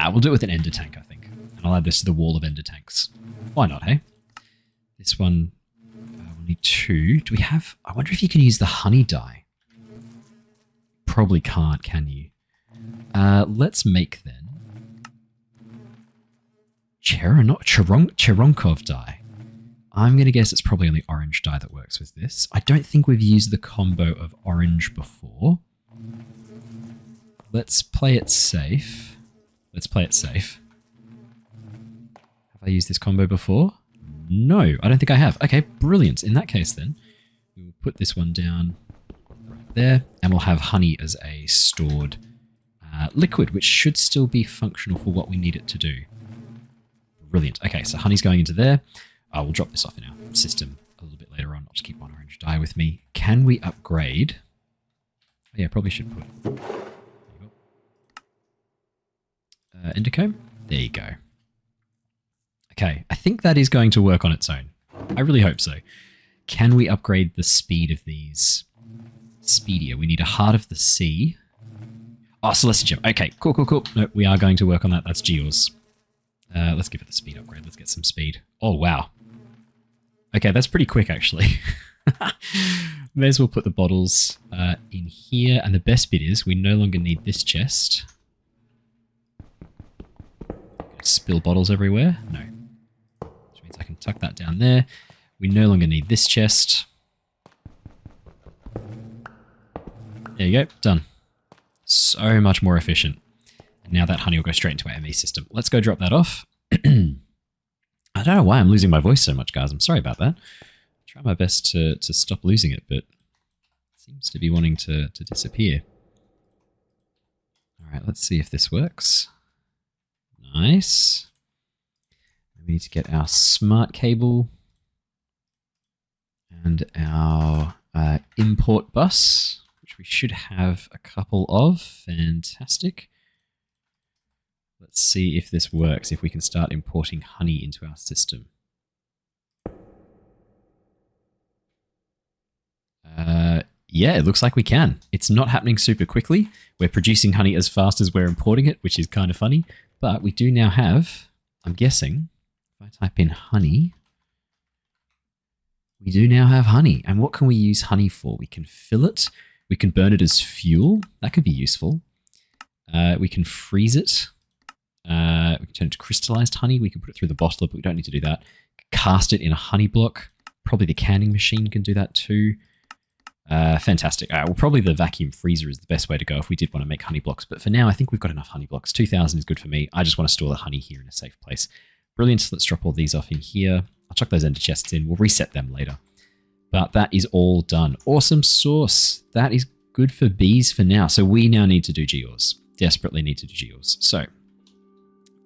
we'll do it with an ender tank, I think. And I'll add this to the wall of ender tanks. Why not, hey? This one, we'll need 2. Do we have... I wonder if you can use the honey dye. Probably can't, can you? Let's make then... Cheronkov dye. I'm going to guess it's probably only orange dye that works with this. I don't think we've used the combo of orange before. Let's play it safe. Let's play it safe. Have I used this combo before? No, I don't think I have. Okay, brilliant. In that case then, we will put this one down right there, and we'll have honey as a stored liquid, which should still be functional for what we need it to do. Brilliant. Okay, so honey's going into there. We'll drop this off in our system a little bit later on. I'll just keep one orange dye with me. Can we upgrade? Oh, yeah, probably should put... Endercomb? There you go. Okay, I think that is going to work on its own. I really hope so. Can we upgrade the speed of these? Speedier. We need a Heart of the Sea. Oh, Celestia Gem. Okay, cool. No, we are going to work on that. That's Geos. Let's give it the speed upgrade. Let's get some speed. Oh, wow. Okay, that's pretty quick, actually. May as well put the bottles in here. And the best bit is we no longer need this chest. Spill bottles everywhere? No. Which means I can tuck that down there. We no longer need this chest. There you go. Done. So much more efficient. And now that honey will go straight into our ME system. Let's go drop that off. I don't know why I'm losing my voice so much, guys. I'm sorry about that. I'll try my best to stop losing it, but it seems to be wanting to disappear. All right, let's see if this works. Nice. We need to get our smart cable and our import bus, which we should have a couple of. Fantastic. Let's see if this works, if we can start importing honey into our system. Yeah, it looks like we can. It's not happening super quickly. We're producing honey as fast as we're importing it, which is kind of funny. But we do now have, I'm guessing, if I type in honey, we do now have honey. And what can we use honey for? We can fill it. We can burn it as fuel. That could be useful. We can freeze it. We can turn it to crystallized honey. We can put it through the bottler, but we don't need to do that. Cast it in a honey block. Probably the canning machine can do that too. Fantastic. Well, probably the vacuum freezer is the best way to go if we did want to make honey blocks. But for now, I think we've got enough honey blocks. 2,000 is good for me. I just want to store the honey here in a safe place. Brilliant. Let's drop all these off in here. I'll chuck those ender chests in. We'll reset them later. But that is all done. Awesome sauce. That is good for bees for now. So we now need to do gears. Desperately need to do gears. So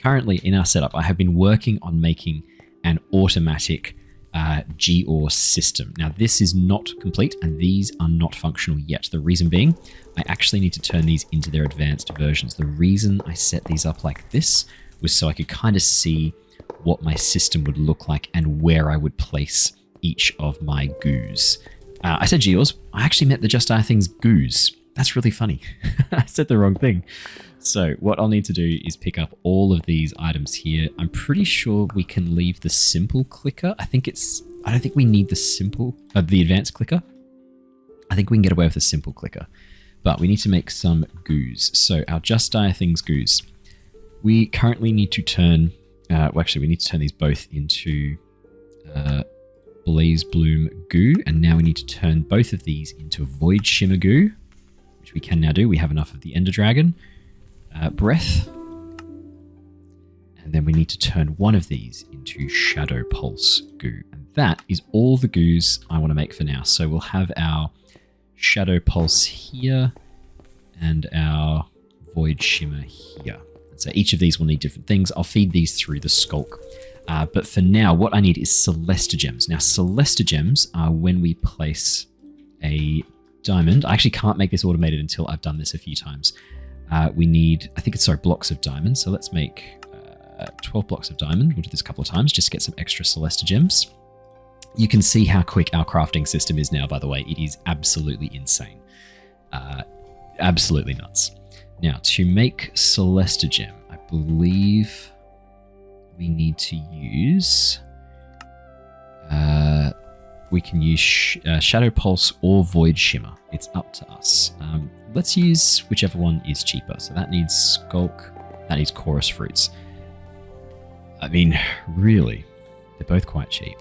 currently in our setup, I have been working on making an automatic GOR system. Now this is not complete and these are not functional yet. The reason being, I actually need to turn these into their advanced versions. The reason I set these up like this was so I could kind of see what my system would look like and where I would place each of my goos. I said GORs, I actually meant the Just Are Things goos. That's really funny. I said the wrong thing. So what I'll need to do is pick up all of these items here. I'm pretty sure we can leave the simple clicker. I don't think we need the advanced clicker. I think we can get away with a simple clicker, but we need to make some goos. So our Just Die Things goos, we currently need to turn, we need to turn these both into Blaze Bloom goo. And now we need to turn both of these into Void Shimmer goo, which we can now do. We have enough of the Ender Dragon. Breath, and then we need to turn one of these into Shadow Pulse goo, and that is all the goos I want to make for now. So we'll have our Shadow Pulse here and our Void Shimmer here. And so each of these will need different things. I'll feed these through the Skulk. But for now, what I need is Celestigems. Now, Celestigems are when we place a diamond. I actually can't make this automated until I've done this a few times. We need, blocks of diamond. So let's make 12 blocks of diamond. We'll do this a couple of times just to get some extra Celestigems. You can see how quick our crafting system is now, by the way. It is absolutely insane. Absolutely nuts. Now, to make Celestigem, I believe we need to use... we can use Shadow Pulse or Void Shimmer. It's up to us. Let's use whichever one is cheaper. So that needs Skulk, that needs Chorus Fruits. I mean, really, they're both quite cheap.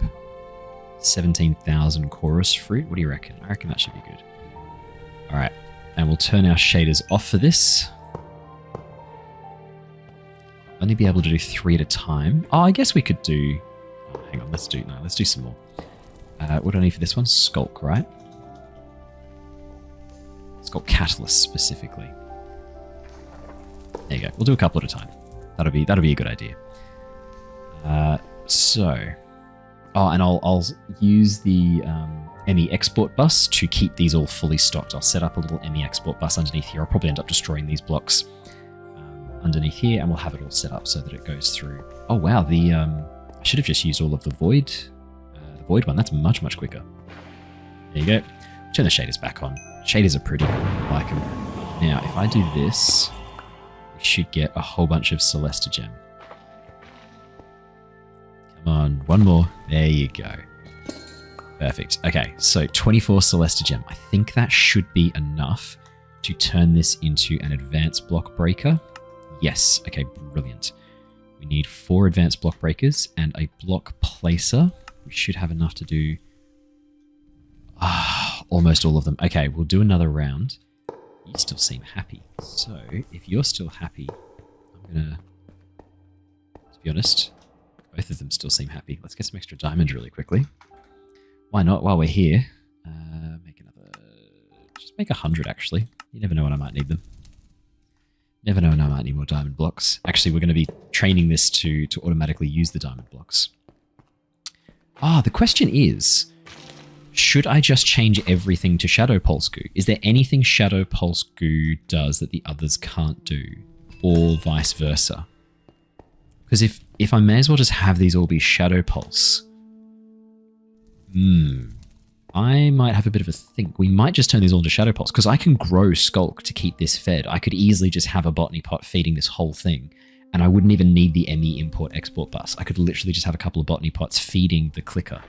17,000 Chorus Fruit. What do you reckon? I reckon that should be good. All right, and we'll turn our shaders off for this. Only be able to do 3 at a time. Oh, I guess we could do... Oh, hang on, let's do some more. What do I need for this one? Skulk, right? Skulk Catalyst specifically. There you go. We'll do a couple at a time. That'll be a good idea. And I'll use the ME export bus to keep these all fully stocked. I'll set up a little ME export bus underneath here. I'll probably end up destroying these blocks underneath here, and we'll have it all set up so that it goes through. Oh wow, I should have just used all of the void one. That's much quicker. There you go. Turn the shaders back on. Shaders are pretty. I like them. Now, if I do this, we should get a whole bunch of Celestigem. Come on, one more. There you go. Perfect. Okay, so 24 Celesta Gem. I think that should be enough to turn this into an advanced block breaker. Yes. Okay, brilliant. We need 4 advanced block breakers and a block placer. We should have enough to do almost all of them. Okay, we'll do another round. You still seem happy. So, if you're still happy, I'm going to be honest, both of them still seem happy. Let's get some extra diamond really quickly. Why not? While we're here, just make 100 actually. You never know when I might need them. Never know when I might need more diamond blocks. Actually, we're going to be training this to automatically use the diamond blocks. The question is, should I just change everything to Shadow Pulse Goo? Is there anything Shadow Pulse Goo does that the others can't do? Or vice versa? Because if I may as well just have these all be Shadow Pulse, I might have a bit of a think. We might just turn these all into Shadow Pulse, because I can grow Skulk to keep this fed. I could easily just have a botany pot feeding this whole thing, and I wouldn't even need the ME import-export bus. I could literally just have a couple of botany pots feeding the clicker.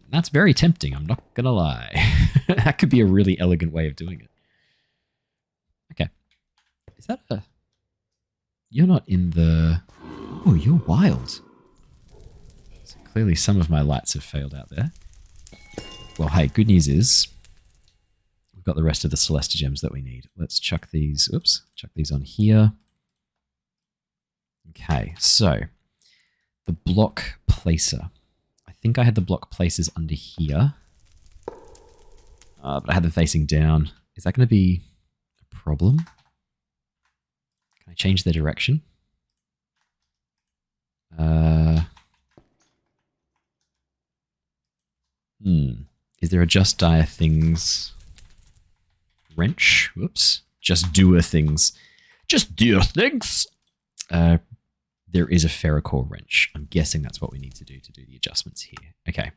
That's very tempting, I'm not gonna lie. That could be a really elegant way of doing it. Okay. Is that a... You're not in the... Oh, you're wild. So clearly some of my lights have failed out there. Well, hey, good news is we've got the rest of the Celesta Gems that we need. Let's chuck these... Oops. Chuck these on here. Okay, so the block placer. I think I had the block placers under here. But I had them facing down. Is that going to be a problem? Can I change their direction? Is there a just dire things wrench? Whoops. Just doer things. Just do things! There is a ferrocore wrench. I'm guessing that's what we need to do the adjustments here. Okay.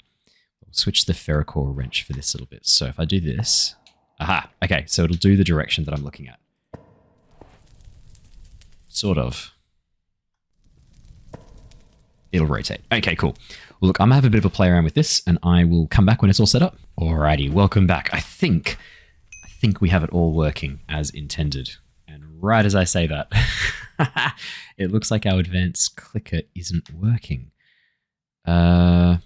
We'll switch the ferrocore wrench for this little bit. So if I do this... Aha! Okay, so it'll do the direction that I'm looking at. Sort of. It'll rotate. Okay, cool. Well, look, I'm going to have a bit of a play around with this, and I will come back when it's all set up. Alrighty, welcome back. I think we have it all working as intended. And right as I say that, it looks like our advanced clicker isn't working. I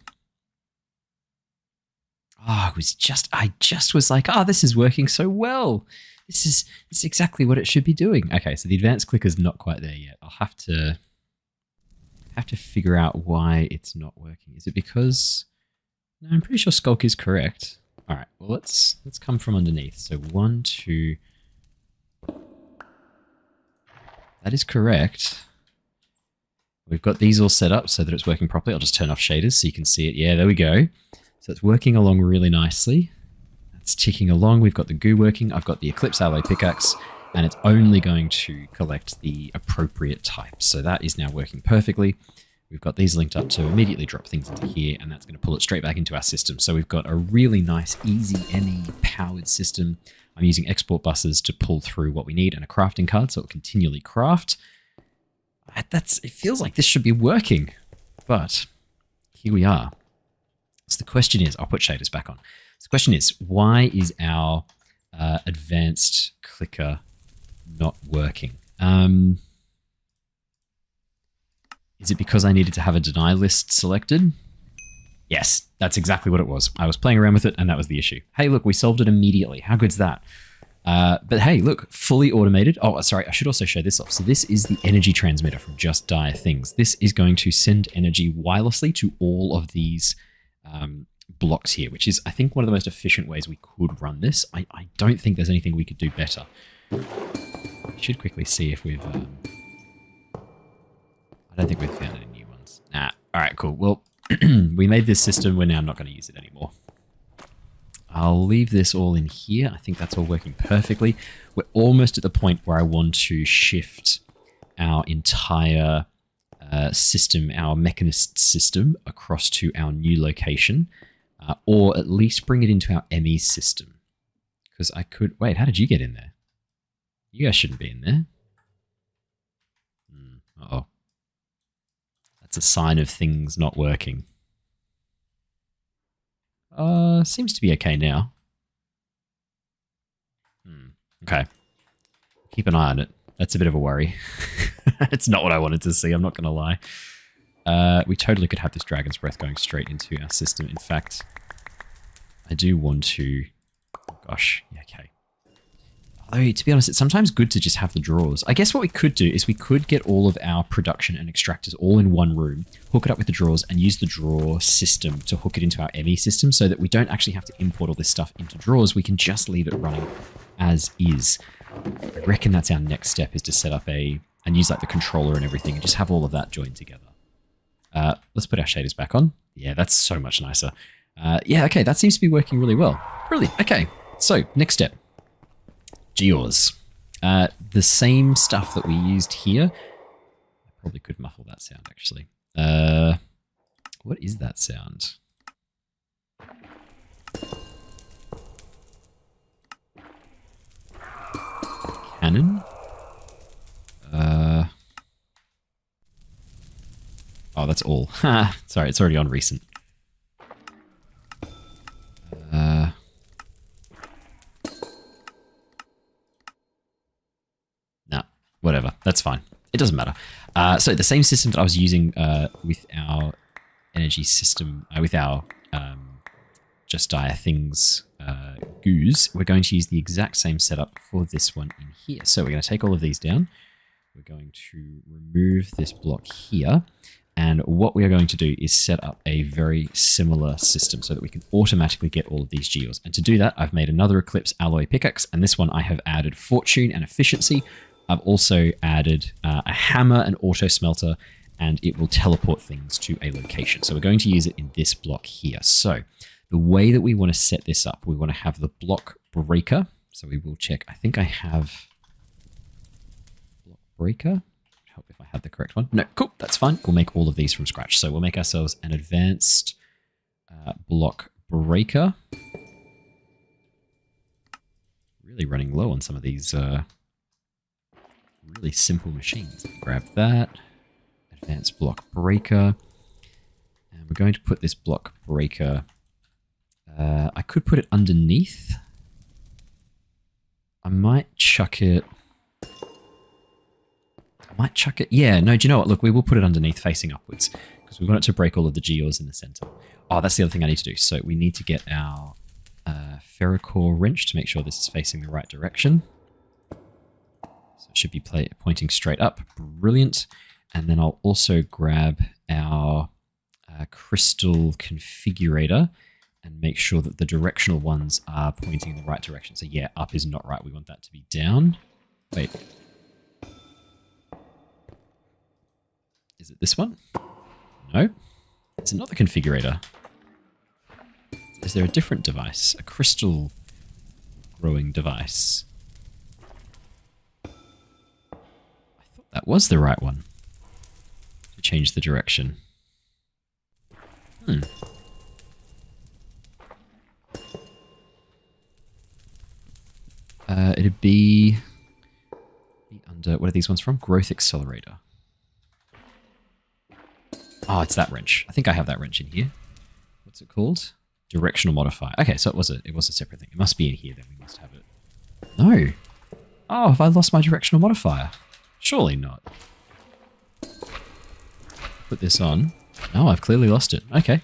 just was like, this is working so well. This is exactly what it should be doing. Okay, so the advanced clicker's not quite there yet. I'll have to figure out why it's not working. Is it because... No, I'm pretty sure Skulk is correct. All right, well, let's come from underneath. So 1, 2... That is correct. We've got these all set up so that it's working properly. I'll just turn off shaders so you can see it. Yeah, there we go. So it's working along really nicely. It's ticking along. We've got the goo working. I've got the Eclipse Alloy pickaxe, and it's only going to collect the appropriate type. So that is now working perfectly. We've got these linked up to immediately drop things into here, and that's going to pull it straight back into our system. So we've got a really nice, easy ME powered system. I'm using export buses to pull through what we need and a crafting card, so it'll continually craft. It feels like this should be working, but here we are. So the question is, I'll put shaders back on. So the question is, why is our advanced clicker not working? Is it because I needed to have a deny list selected? Yes, that's exactly what it was. I was playing around with it, and that was the issue. Hey, look, we solved it immediately. How good's that? But hey, look, fully automated. Oh, sorry, I should also show this off. So this is the energy transmitter from Just Dire Things. This is going to send energy wirelessly to all of these blocks here, which is, I think, one of the most efficient ways we could run this. I don't think there's anything we could do better. I should quickly see if we've... I don't think we've found any new ones. Nah. All right, cool. Well, we made this system. We're now not going to use it anymore. I'll leave this all in here. I think that's all working perfectly. We're almost at the point where I want to shift our entire system, our mechanist system, across to our new location, or at least bring it into our ME system. Because I could... Wait, how did you get in there? You guys shouldn't be in there. Uh-oh. That's a sign of things not working. Seems to be okay now. Okay. Keep an eye on it. That's a bit of a worry. It's not what I wanted to see, I'm not going to lie. We totally could have this dragon's breath going straight into our system. In fact, I do want to... Oh gosh, yeah, okay. Although, to be honest, it's sometimes good to just have the drawers. I guess what we could do is we could get all of our production and extractors all in one room, hook it up with the drawers, and use the drawer system to hook it into our ME system so that we don't actually have to import all this stuff into drawers. We can just leave it running as is. I reckon that's our next step, is to set up and use like the controller and everything and just have all of that joined together. Let's put our shaders back on. Yeah, that's so much nicer. Yeah, okay, that seems to be working really well. Brilliant. Okay, so next step. Gears. The same stuff that we used here. I probably could muffle that sound, actually. What is that sound? Cannon? Oh, that's all. Sorry, it's already on recent. Whatever, that's fine. It doesn't matter. So the same system that I was using with our energy system, with our Just Dire Things goos, we're going to use the exact same setup for this one in here. So we're going to take all of these down. We're going to remove this block here. And what we are going to do is set up a very similar system so that we can automatically get all of these geos. And to do that, I've made another Eclipse alloy pickaxe, and this one I have added fortune and efficiency. I've also added a hammer, an auto smelter, and it will teleport things to a location. So we're going to use it in this block here. So the way that we want to set this up, we want to have the block breaker. So we will check. I think I have block breaker. Help if I had the correct one. No, cool. That's fine. We'll make all of these from scratch. So we'll make ourselves an advanced block breaker. Really running low on some of these really simple machines. Grab that. Advanced block breaker. And we're going to put this block breaker... I could put it underneath. I might chuck it... Yeah, no, do you know what? Look, we will put it underneath facing upwards because we want it to break all of the geos in the center. Oh, that's the other thing I need to do. So we need to get our ferrocore wrench to make sure this is facing the right direction. So it should be pointing straight up. Brilliant. And then I'll also grab our crystal configurator and make sure that the directional ones are pointing in the right direction. So yeah, up is not right. We want that to be down. Wait. Is it this one? No. Is it not the configurator? Is there a different device? A crystal growing device? I thought that was the right one. To change the direction. It'd be under... What are these ones from? Growth Accelerator. Oh, it's that wrench. I think I have that wrench in here. What's it called? Directional modifier. Okay, so it was a separate thing. It must be in here, then we must have it. No. Oh, have I lost my directional modifier? Surely not. Put this on. No, I've clearly lost it. Okay.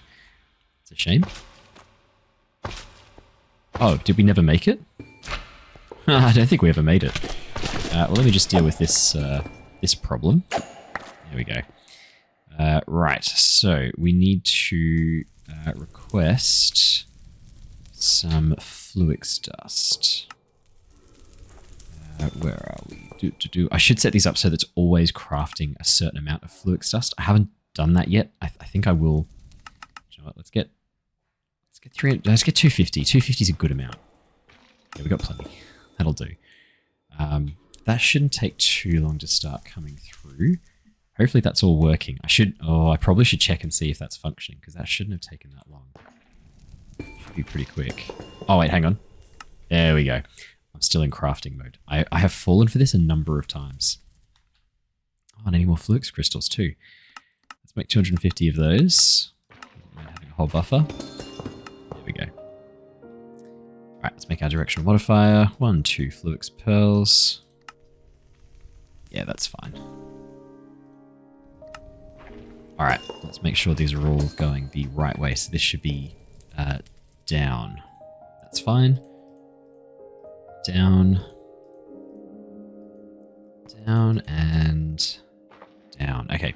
It's a shame. Oh, did we never make it? I don't think we ever made it. Well, let me just deal with this this problem. There we go. Right, so we need to request some fluix dust. Where are we? I should set these up so that it's always crafting a certain amount of fluix dust. I haven't done that yet. I think I will. You know what, let's get 250. 250 is a good amount. Yeah, we got plenty. That'll do. That shouldn't take too long to start coming through. Hopefully that's all working. I probably should check and see if that's functioning, because that shouldn't have taken that long. Should be pretty quick. Oh, wait, hang on. There we go. I'm still in crafting mode. I have fallen for this a number of times. Oh, and any more fluix crystals too. Let's make 250 of those. Having a whole buffer. There we go. Alright, let's make our directional modifier. 1, 2 Fluix pearls. Yeah, that's fine. Alright, let's make sure these are all going the right way. So this should be down. That's fine. Down. Down and down. Okay,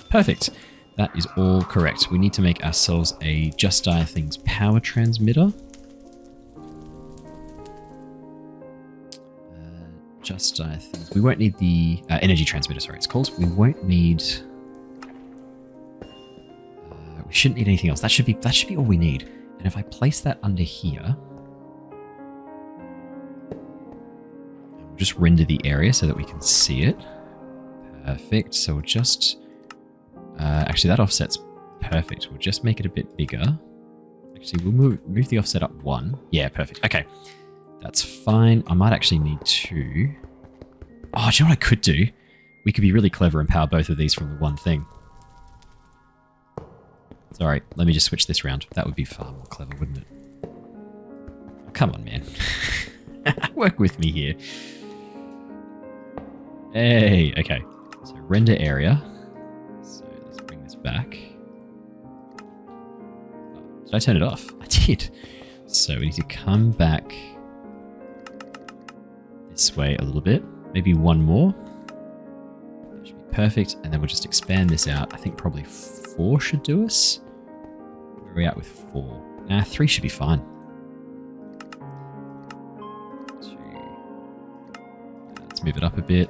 perfect. That is all correct. We need to make ourselves a Just Dire Things power transmitter. Just Dire Things. We won't need the energy transmitter, sorry, it's called. We won't need... we shouldn't need anything else. That should be all we need. And if I place that under here... we'll just render the area so that we can see it. Perfect. So we'll just... actually, that offset's perfect. We'll just make it a bit bigger. Actually, we'll move the offset up 1. Yeah, perfect. Okay. That's fine. I might actually need 2. Oh, do you know what I could do? We could be really clever and power both of these from the one thing. Sorry, let me just switch this around. That would be far more clever, wouldn't it? Oh, come on, man. Work with me here. Hey, okay. So render area. So let's bring this back. Oh, did I turn it off? I did. So we need to come back this way a little bit. Maybe 1 more. That should be perfect. And then we'll just expand this out. I think probably 4 should do us. Where are we at with 4? Nah, 3 should be fine. 2. Let's move it up a bit.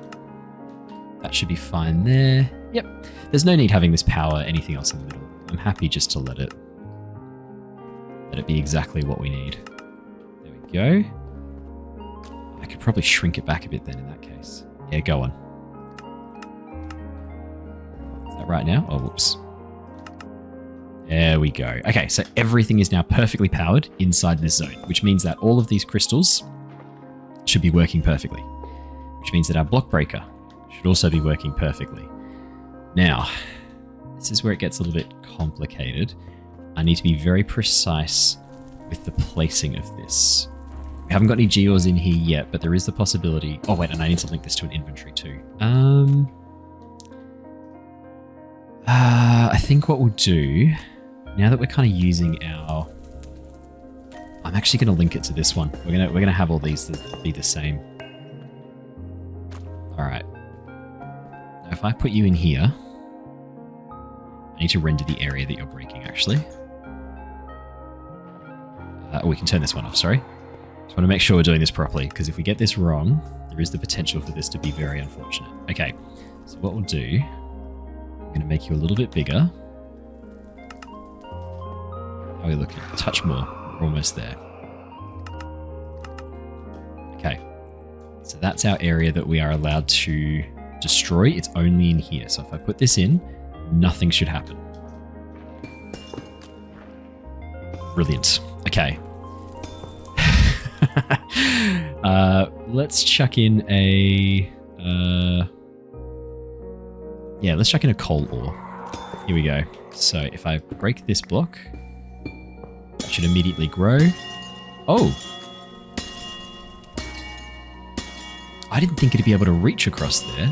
That should be fine there. Yep. There's no need having this power anything else in the middle. I'm happy just to let it be exactly what we need. There we go. I could probably shrink it back a bit then in that case. Yeah, go on. Is that right now? Oh, whoops. There we go. Okay, so everything is now perfectly powered inside this zone, which means that all of these crystals should be working perfectly, which means that our block breaker should also be working perfectly. Now, this is where it gets a little bit complicated. I need to be very precise with the placing of this. We haven't got any geos in here yet, but there is the possibility... Oh, wait, and I need to link this to an inventory too. I think what we'll do, now that we're kind of using our... I'm actually going to link it to this one. We're gonna have all these that be the same. All right. Now, if I put you in here, I need to render the area that you're breaking, actually. Oh, we can turn this one off, sorry. Just want to make sure we're doing this properly, because if we get this wrong, there is the potential for this to be very unfortunate. Okay, so what we'll do, I'm going to make you a little bit bigger. How are we looking? A touch more. We're almost there. Okay, so that's our area that we are allowed to destroy. It's only in here. So if I put this in, nothing should happen. Brilliant. Okay. Let's chuck in a... yeah, let's chuck in a coal ore. Here we go. So if I break this block, it should immediately grow. Oh! I didn't think it'd be able to reach across there.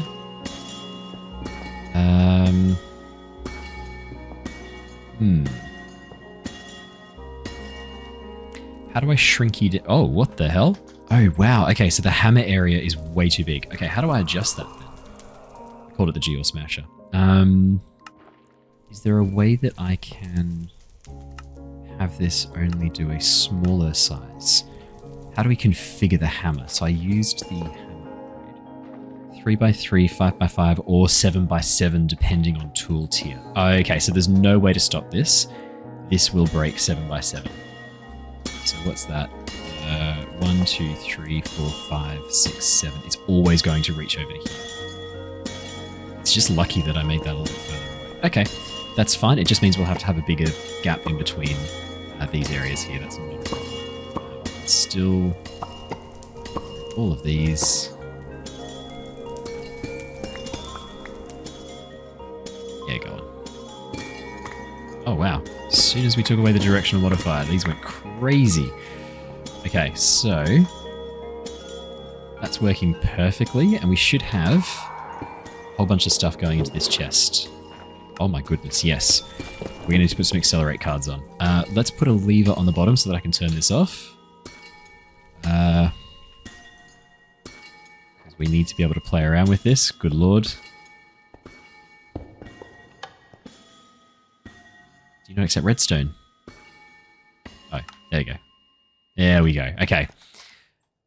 How do I shrink you? Oh, what the hell? Oh, wow. Okay, so the hammer area is way too big. Okay, how do I adjust that then? I called it the Geo Smasher. Is there a way that I can have this only do a smaller size? How do we configure the hammer? So I used the hammer upgrade. 3x3, 5x5, or 7x7, depending on tool tier. Okay, so there's no way to stop this. This will break 7x7. So what's that? 1, 2, 3, 4, 5, 6, 7. It's always going to reach over to here. It's just lucky that I made that a little bit further away. Okay, that's fine. It just means we'll have to have a bigger gap in between these areas here. That's not a problem. Still, all of these. Yeah, go on. Oh, wow. As soon as we took away the directional modifier, these went crazy. Okay, so that's working perfectly, and we should have a whole bunch of stuff going into this chest. Oh my goodness, yes. We're going to need to put some accelerate cards on. Let's put a lever on the bottom so that I can turn this off. Because we need to be able to play around with this. Good lord. Do you not accept redstone? Oh, there you go. There we go. Okay.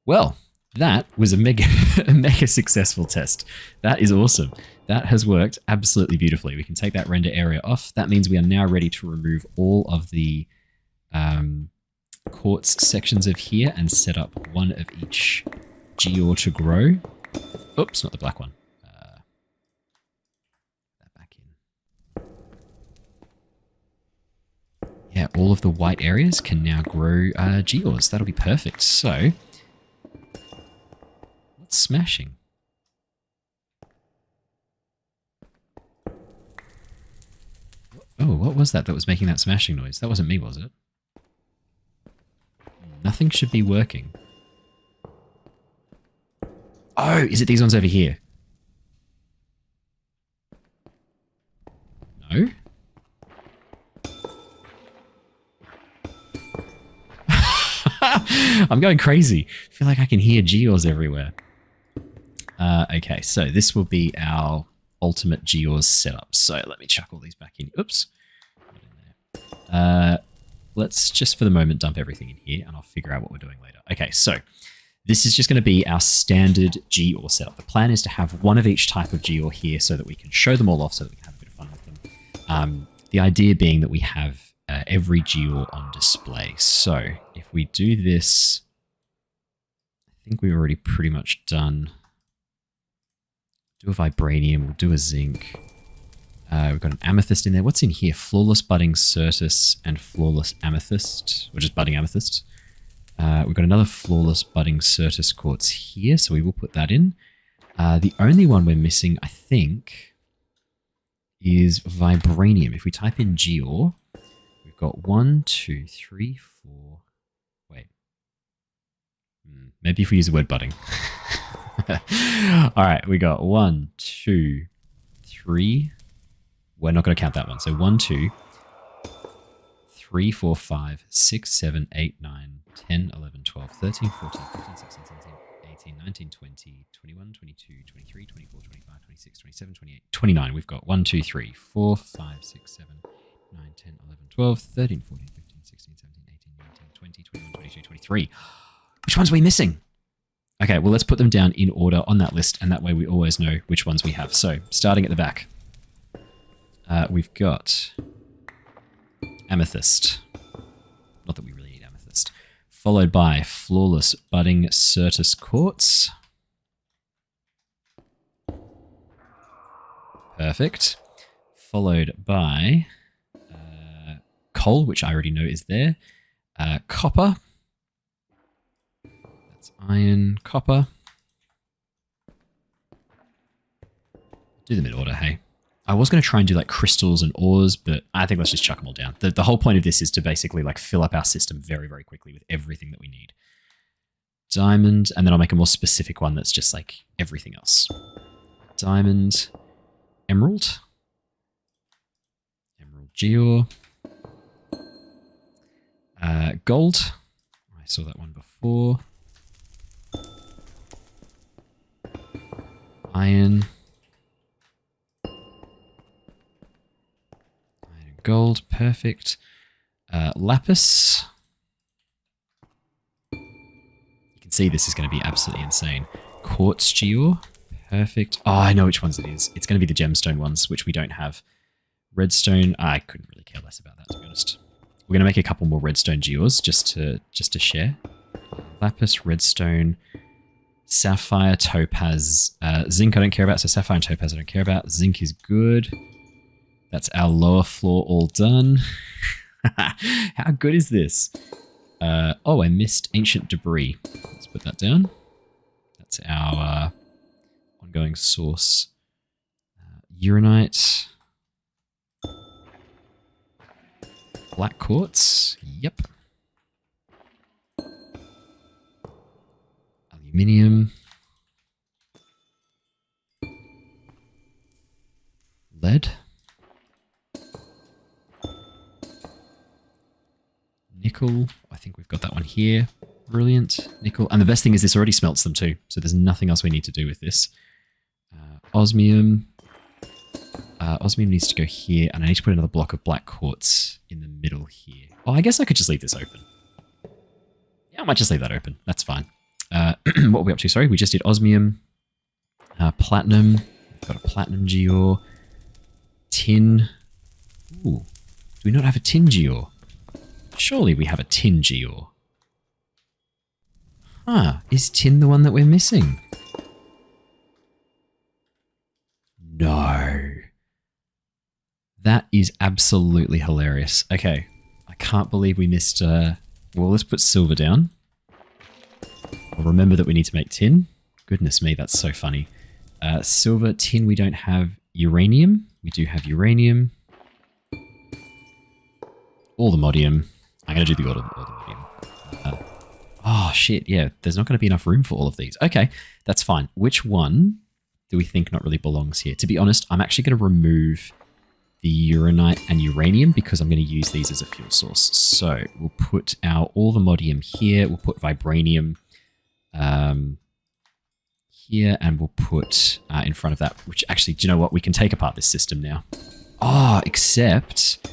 Well, that was a mega, a mega successful test. That is awesome. That has worked absolutely beautifully. We can take that render area off. That means we are now ready to remove all of the quartz sections of here and set up one of each geode to grow. Oops, not the black one. That back in. Yeah, all of the white areas can now grow geodes. That'll be perfect. So, what's smashing? Oh, what was that was making that smashing noise? That wasn't me, was it? Nothing should be working. Oh, is it these ones over here? No? I'm going crazy. I feel like I can hear geodes everywhere. Okay, so this will be our ultimate geodes setup. So let me chuck all these back in. Oops. Let's just for the moment dump everything in here and I'll figure out what we're doing later. Okay, so this is just going to be our standard geode setup. The plan is to have one of each type of geode here so that we can show them all off so that we can have a bit of fun with them. The idea being that we have every geode on display. So if we do this, I think we've already pretty much done. Do a vibranium, we'll do a zinc. We've got an amethyst in there. What's in here? Flawless budding certus and flawless amethyst, or just budding amethyst. We've got another flawless budding certus quartz here, so we will put that in. The only one we're missing, I think, is vibranium. If we type in geode, we've got 1, 2, 3, 4. Wait. Maybe if we use the word budding. All right, we got 1, 2, 3. We're not going to count that one. So 1, 2, 3, 4, 5, 6, 7, 8, 9, 10, 11, 12, 13, 14, 15, 16, 17, 18, 19, 20, 21, 22, 23, 24, 25, 26, 27, 28, 29. We've got 1, 2, 3, 4, 5, 6, 7, 9, 10, 11, 12, 13, 14, 15, 16, 17, 18, 19, 20, 21, 22, 23. Which ones are we missing? Okay, well, let's put them down in order on that list, and that way we always know which ones we have. So, starting at the back, we've got amethyst. Not that we really need amethyst. Followed by flawless budding certus quartz. Perfect. Followed by coal, which I already know is there. Copper. Iron, copper. Do them in order, hey. I was going to try and do like crystals and ores, but I think let's just chuck them all down. The whole point of this is to basically like fill up our system very, very quickly with everything that we need. Diamond, and then I'll make a more specific one that's just like everything else. Diamond, emerald. Emerald geode. Gold. I saw that one before. Iron. Iron and gold, perfect. Lapis. You can see this is going to be absolutely insane. Quartz geode, perfect. Oh, I know which ones it is. It's going to be the gemstone ones, which we don't have. Redstone, I couldn't really care less about that, to be honest. We're going to make a couple more redstone geodes just to share. Lapis, redstone. Sapphire, topaz, zinc I don't care about, so sapphire and topaz I don't care about. Zinc is good. That's our lower floor all done. How good is this? Oh, I missed ancient debris. Let's put that down. That's our ongoing source. Uranite. Black quartz. Yep. Aluminium. Lead. Nickel. I think we've got that one here. Brilliant. Nickel. And the best thing is this already smelts them too. So there's nothing else we need to do with this. Osmium. Osmium needs to go here. And I need to put another block of black quartz in the middle here. Oh, I guess I could just leave this open. Yeah, I might just leave that open. That's fine. What are we up to? Sorry, we just did osmium. Platinum. We've got a platinum geode. Tin. Ooh. Do we not have a tin geode? Surely we have a tin geode. Huh. Is tin the one that we're missing? No. That is absolutely hilarious. Okay. I can't believe we missed... well, let's put silver down. I'll remember that we need to make tin. Goodness me, that's so funny. Silver, tin, we don't have uranium. We do have uranium. Allthemodium. I'm going to do the allthemodium. Oh, shit, yeah. There's not going to be enough room for all of these. Okay, that's fine. Which one do we think not really belongs here? To be honest, I'm actually going to remove the uranite and uranium because I'm going to use these as a fuel source. So we'll put our allthemodium here. We'll put vibranium here, and we'll put in front of that, which actually, do you know what? We can take apart this system now. Oh, except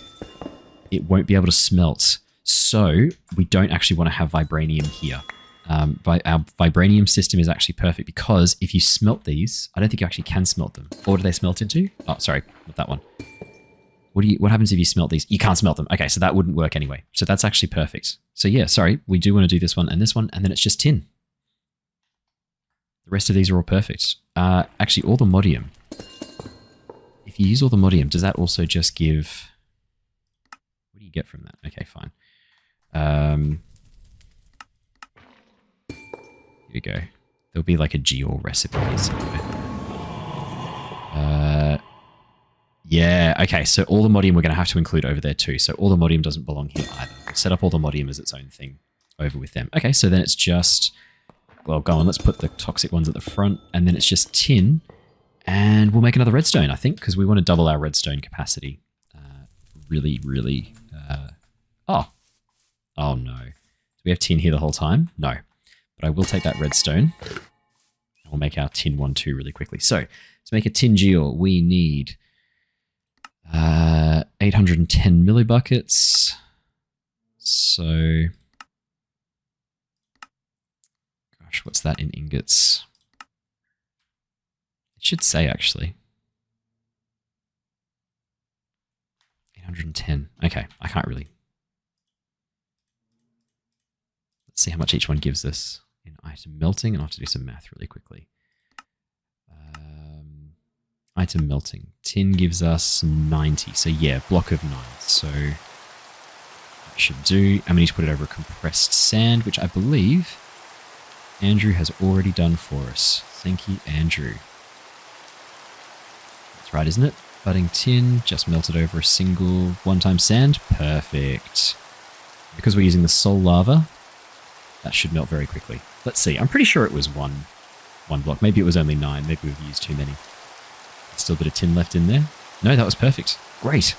it won't be able to smelt. So we don't actually want to have vibranium here. Our vibranium system is actually perfect because if you smelt these, I don't think you actually can smelt them. Or do they smelt into? Oh, sorry, not that one. What happens if you smelt these? You can't smelt them. Okay, so that wouldn't work anyway. So that's actually perfect. So yeah, sorry, we do want to do this one, and then it's just tin. The rest of these are all perfect. Actually, allthemodium. If you use allthemodium, does that also just give... What do you get from that? Okay, fine. Here we go. There'll be like a geol recipe here somewhere. Yeah, okay, so allthemodium we're going to have to include over there too. So allthemodium doesn't belong here either. We'll set up allthemodium as its own thing over with them. Okay, so then it's just... Well, go on, let's put the toxic ones at the front, and then it's just tin, and we'll make another redstone, I think, because we want to double our redstone capacity. Really... Oh no. Do we have tin here the whole time? No. But I will take that redstone, and we'll make our tin 1, 2 really quickly. So, to make a tin geol, we need 810 millibuckets. So... Gosh, what's that in ingots? It should say, actually. 810. Okay, I can't really... Let's see how much each one gives us in item melting, and I'll have to do some math really quickly. Item melting. Tin gives us 90. So yeah, block of 9. So that should do. And we need to put it over a compressed sand, which I believe Andrew has already done for us. Thank you, Andrew. That's right, isn't it? Budding tin, just melted over a single one-time sand. Perfect. Because we're using the soul lava, that should melt very quickly. Let's see. I'm pretty sure it was one block. Maybe it was only 9. Maybe we've used too many. Still a bit of tin left in there. No, that was perfect. Great.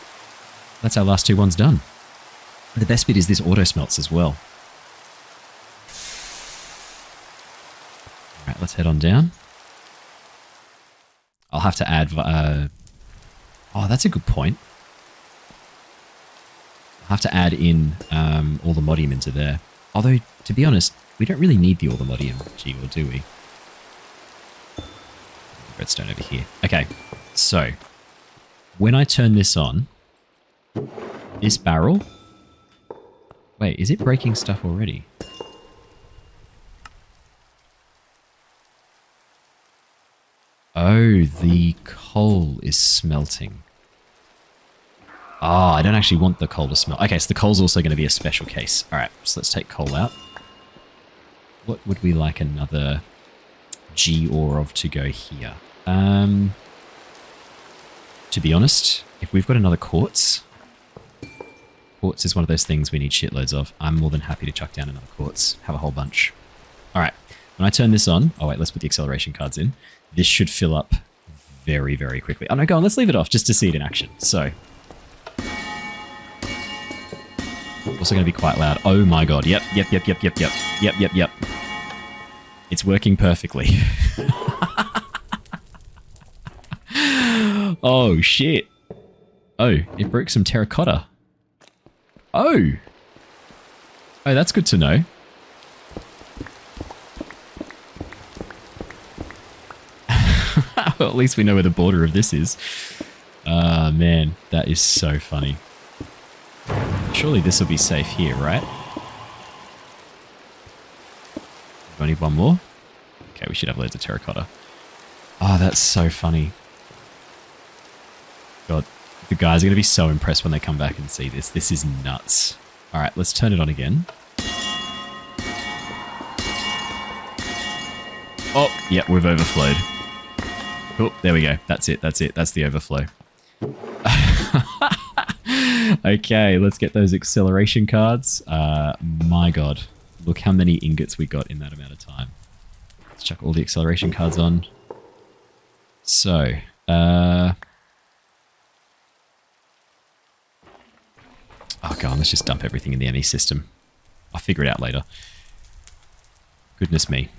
That's our last 2 ones done. The best bit is this auto smelts as well. All right, let's head on down. I'll have to add... oh, that's a good point. I'll have to add in allthemodium into there. Although, to be honest, we don't really need the allthemodium geol, do we? Redstone over here. Okay, so when I turn this on, this barrel... Wait, is it breaking stuff already? Oh, the coal is smelting. Ah, I don't actually want the coal to smelt. Okay, so the coal's also going to be a special case. All right, so let's take coal out. What would we like another G-ore of to go here? To be honest, if we've got another quartz, Quartz is one of those things we need shitloads of. I'm more than happy to chuck down another quartz. Have a whole bunch. All right. When I turn this on... Oh, wait. Let's put the acceleration cards in. This should fill up very, very quickly. Oh, no. Go on. Let's leave it off just to see it in action. So... It's also going to be quite loud. Oh, my God. Yep. It's working perfectly. Oh, shit. Oh, it broke some terracotta. Oh. Oh, that's good to know. Well, at least we know where the border of this is. Ah, man, that is so funny. Surely this will be safe here, right? Do I need one more? Okay, we should have loads of terracotta. Oh, that's so funny. God, the guys are going to be so impressed when they come back and see this. This is nuts. All right, let's turn it on again. Oh, yeah, we've overflowed. Cool, there we go. That's it. That's the overflow. Okay, let's get those acceleration cards. My God, look how many ingots we got in that amount of time. Let's chuck all the acceleration cards on. So, oh God, let's just dump everything in the ME system. I'll figure it out later. Goodness me.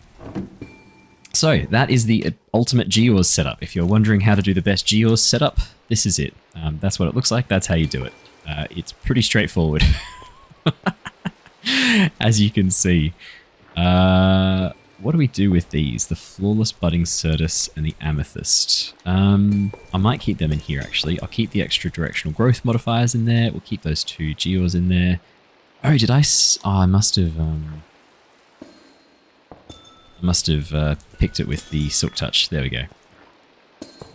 So, that is the ultimate Gears setup. If you're wondering how to do the best Gears setup, this is it. That's what it looks like. That's how you do it. It's pretty straightforward. As you can see. What do we do with these? The Flawless Budding Certus and the Amethyst. I might keep them in here, actually. I'll keep the extra directional growth modifiers in there. We'll keep those 2 Gears in there. Oh, did I... Oh, I must have... picked it with the Silk Touch. There we go.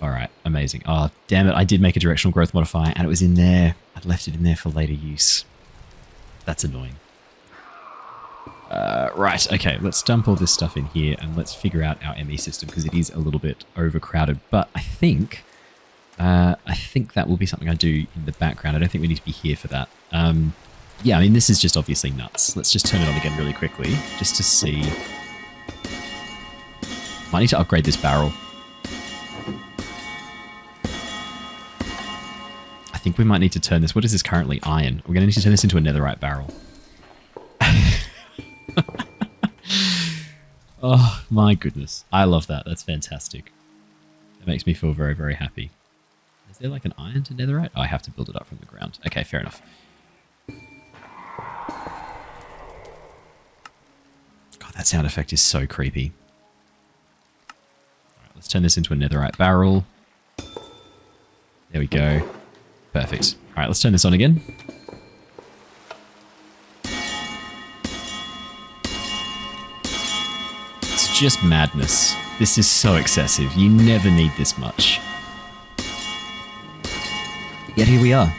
Alright, amazing. Oh, damn it. I did make a directional growth modifier and it was in there. I'd left it in there for later use. That's annoying. Right, okay. Let's dump all this stuff in here and let's figure out our ME system because it is a little bit overcrowded. But I think that will be something I do in the background. I don't think we need to be here for that. Yeah, I mean, this is just obviously nuts. Let's just turn it on again really quickly just to see... Might need to upgrade this barrel. I think we might need to turn this... What is this currently? Iron. We're going to need to turn this into a netherite barrel. Oh, my goodness. I love that. That's fantastic. That makes me feel very, very happy. Is there like an iron to netherite? Oh, I have to build it up from the ground. Okay, fair enough. God, that sound effect is so creepy. Let's turn this into a netherite barrel. There we go. Perfect. All right, let's turn this on again. It's just madness. This is so excessive. You never need this much. Yet here we are.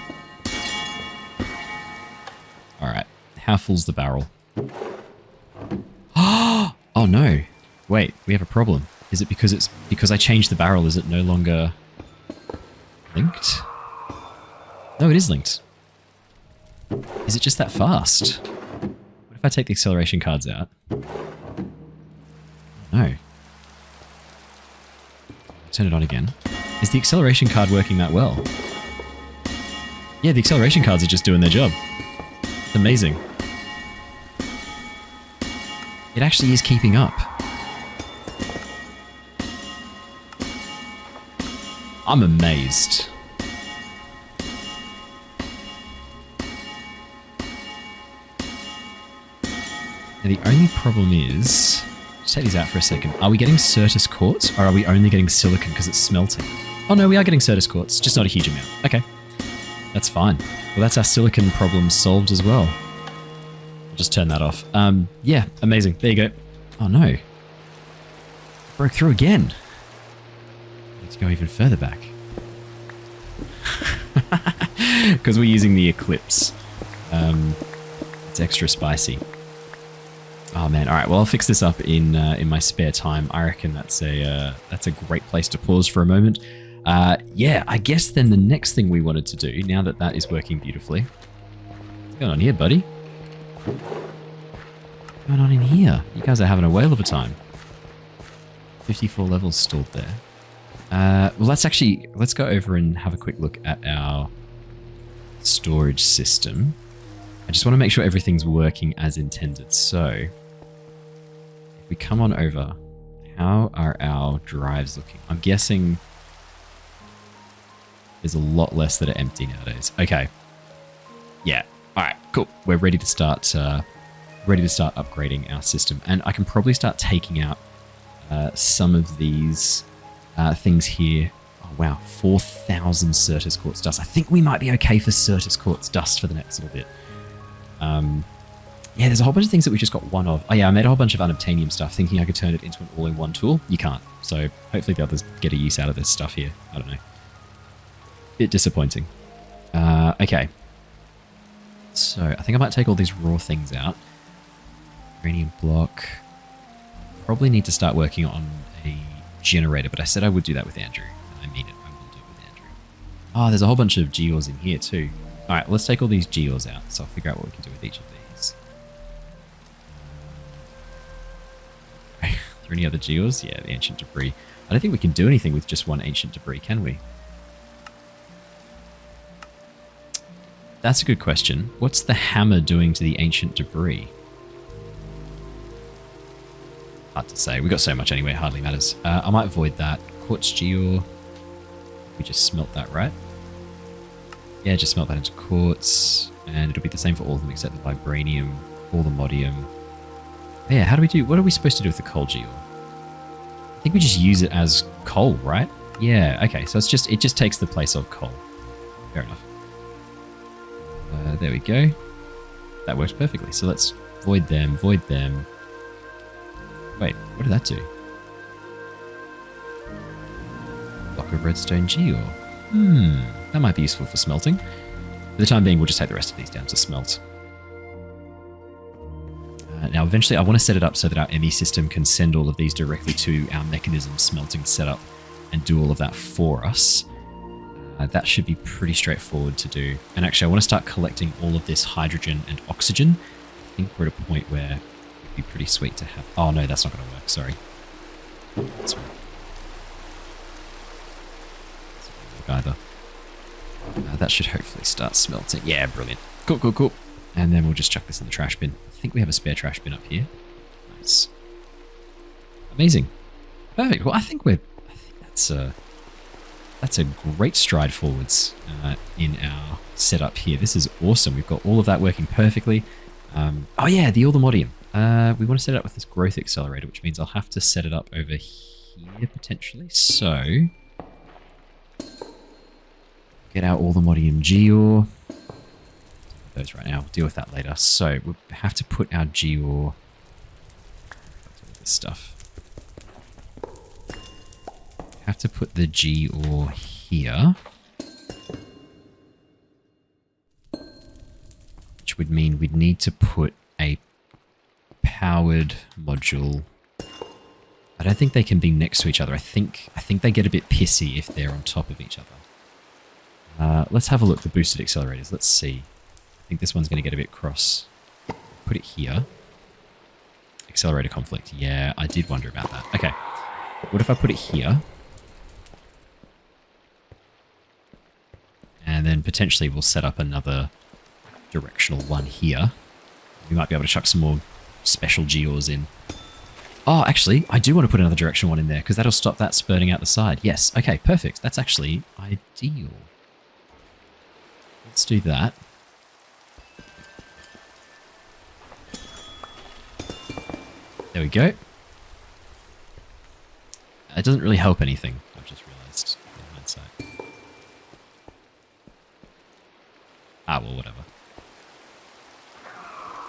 All right. How full's the barrel? Oh no. Wait, we have a problem. Is it because I changed the barrel? Is it no longer linked? No, it is linked. Is it just that fast? What if I take the acceleration cards out? No. Turn it on again. Is the acceleration card working that well? Yeah, the acceleration cards are just doing their job. It's amazing. It actually is keeping up. I'm amazed. Now the only problem is... Just take these out for a second. Are we getting Certus quartz or are we only getting silicon because it's smelting? Oh no, we are getting Certus quartz, just not a huge amount. Okay. That's fine. Well, that's our silicon problem solved as well. I'll just turn that off. Yeah, amazing. There you go. Oh no. Broke through again. Need to go even further back. Because we're using the Eclipse. It's extra spicy. Oh man, all right. Well, I'll fix this up in my spare time. I reckon that's a great place to pause for a moment. Yeah, I guess then the next thing we wanted to do, now that that is working beautifully, What's going on here, buddy? What's going on in here? You guys are having a whale of a time. 54 levels stored there. Well, let's go over and have a quick look at our storage system. I just want to make sure everything's working as intended. So, if we come on over, how are our drives looking? I'm guessing there's a lot less that are empty nowadays. Okay. Yeah. All right. Cool. We're ready to start. Upgrading our system, and I can probably start taking out some of these things here. Oh wow, 4,000 Certus quartz dust. I think we might be okay for Certus quartz dust for the next little bit. Yeah, there's a whole bunch of things that we just got one of. Oh yeah, I made a whole bunch of unobtainium stuff thinking I could turn it into an all-in-one tool. You can't. So hopefully the others get a use out of this stuff here. I don't know. Bit disappointing. Okay. So I think I might take all these raw things out. Uranium block. Probably need to start working on a generator, but I said I would do that with Andrew. I mean it, I will do it with Andrew. Oh, there's a whole bunch of gears in here too. Alright, let's take all these gears out, so I'll figure out what we can do with each of these. Are there any other gears? Yeah, the ancient debris. I don't think we can do anything with just one ancient debris, can we? That's a good question. What's the hammer doing to the ancient debris? Hard to say. We got so much anyway, it hardly matters. I might avoid that. Quartz geo. We just smelt that, right? Yeah, just smelt that into quartz. And it'll be the same for all of them except the vibranium, all the modium. Yeah, how do we do? What are we supposed to do with the coal geo? I think we just use it as coal, right? Yeah, okay. So it just takes the place of coal. Fair enough. There we go. That works perfectly. So let's void them, void them. Wait, what did that do? Block of redstone geo. That might be useful for smelting. For the time being, we'll just take the rest of these down to smelt. Now, eventually, I want to set it up so that our ME system can send all of these directly to our mechanism smelting setup and do all of that for us. That should be pretty straightforward to do. And actually, I want to start collecting all of this hydrogen and oxygen. I think we're at a point where it'd be pretty sweet to have... Oh, no, that's not going to work. Sorry. That's right. Either. That should hopefully start smelting. Yeah, brilliant. Cool, cool, cool. And then we'll just chuck this in the trash bin. I think we have a spare trash bin up here. Nice. Amazing. Perfect. Well, I think that's a great stride forwards in our setup here. This is awesome. We've got all of that working perfectly. Oh yeah, the Allthemodium. We want to set it up with this growth accelerator, which means I'll have to set it up over here potentially. So get out Allthemodium Geor. Those right now. We'll deal with that later. So we'll have to put our Geor. This stuff. Have to put the Geor here, which would mean we'd need to put a powered module. I don't think they can be next to each other. I think they get a bit pissy if they're on top of each other. Let's have a look at the boosted accelerators. Let's see. I think this one's going to get a bit cross. Put it here. Accelerator conflict. Yeah, I did wonder about that. Okay. What if I put it here? And then potentially we'll set up another directional one here. We might be able to chuck some more special gears in. Oh, actually, I do want to put another directional one in there because that'll stop that spurting out the side. Yes, okay, perfect. That's actually ideal. Let's do that. There we go. It doesn't really help anything, I've just realized in hindsight. Ah, well, whatever.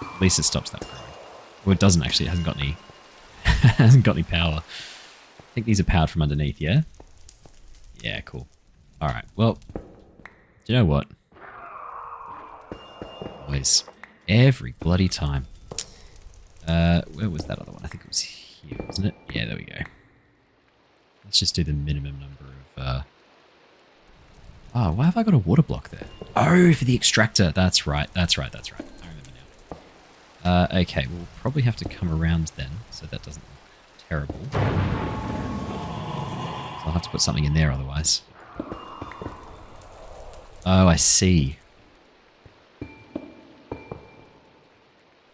At least it stops that growing. Well, it doesn't actually. It hasn't got any... hasn't got any power. I think these are powered from underneath, yeah? Yeah, cool. Alright, well... Do you know what? Always. Every bloody time. Where was that other one? I think it was here, wasn't it? Yeah, there we go. Let's just do the minimum number of Oh, why have I got a water block there? Oh, for the extractor. That's right. That's right. That's right. I remember now. Okay, we'll probably have to come around then, so that doesn't look terrible. So I'll have to put something in there otherwise. Oh, I see.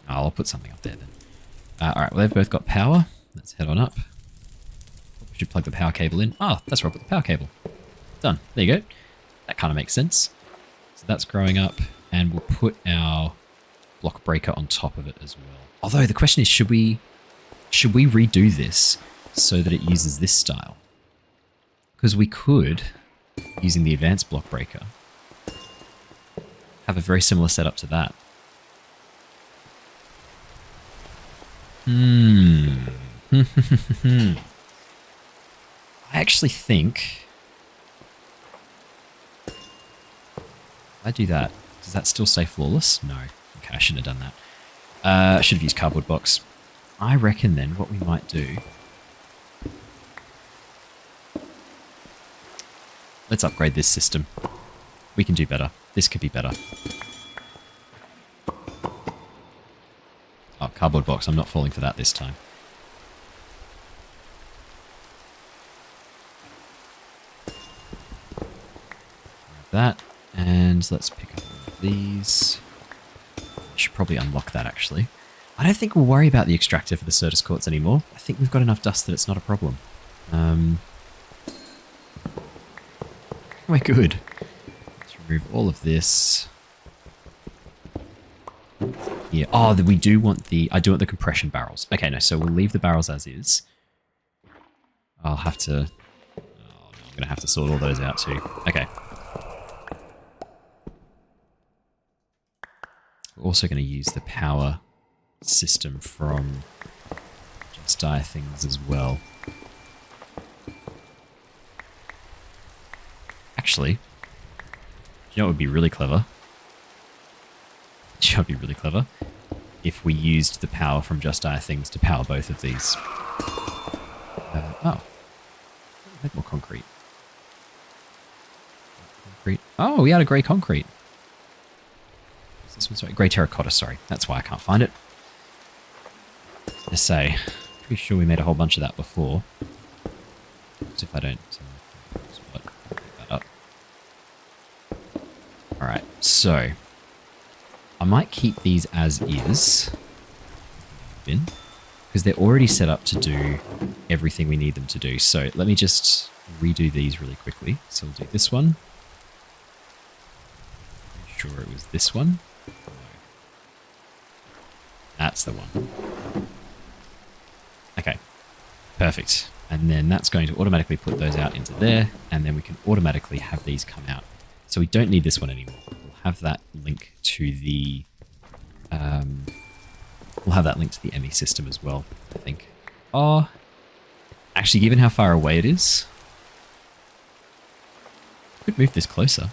Oh, I'll put something up there then. Alright, well, they've both got power. Let's head on up. We should plug the power cable in. Oh, that's where I put the power cable. Done. There you go. That kind of makes sense. So that's growing up, and we'll put our block breaker on top of it as well. Although the question is, should we redo this so that it uses this style? Because we could, using the advanced block breaker, have a very similar setup to that. I actually think if I do that, does that still stay flawless? No. Okay, I shouldn't have done that. I should have used cardboard box. I reckon then what we might do, let's upgrade this system. We can do better. This could be better. Oh, cardboard box. I'm not falling for that this time. Grab that. And let's pick up one of these. I should probably unlock that, actually. I don't think we'll worry about the extractor for the Certus quartz anymore. I think we've got enough dust that it's not a problem. We're good. Let's remove all of this. Yeah. Oh, we do want the... I do want the compression barrels. Okay, no, so we'll leave the barrels as is. I'll have to... Oh, no, I'm going to have to sort all those out too. Okay. We're also going to use the power system from Just Die Things as well. Actually, you know what would be really clever? You know what would be really clever? If we used the power from Just Die Things to power both of these. Oh. Make more concrete. Oh, we had a grey concrete. This one's grey terracotta, sorry. That's why I can't find it. I say, pretty sure we made a whole bunch of that before. As if I don't pick that up. Alright, so I might keep these as is, because they're already set up to do everything we need them to do. So let me just redo these really quickly. So we'll do this one. I'm sure it was this one. No. That's the one. Okay, perfect. And then that's going to automatically put those out into there, and then we can automatically have these come out. So we don't need this one anymore. We'll have that link to the ME system as well, I think. Oh, actually, given how far away it is, I could move this closer.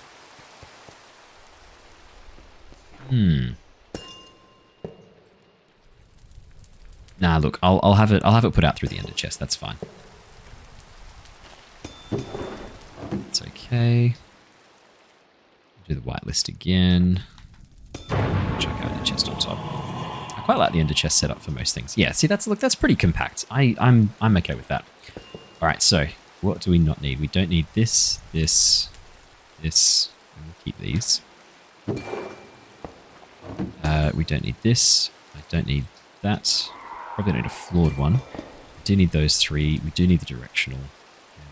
Nah, look, I'll have it put out through the ender chest. That's fine. It's okay. Do the whitelist again. Check out the chest on top. I quite like the ender chest setup for most things. Yeah, see, that's pretty compact. I'm okay with that. All right, so what do we not need? We don't need this, this, this. And we'll keep these. We don't need this. I don't need that. Probably need a floored one. We do need those three. We do need the directional. And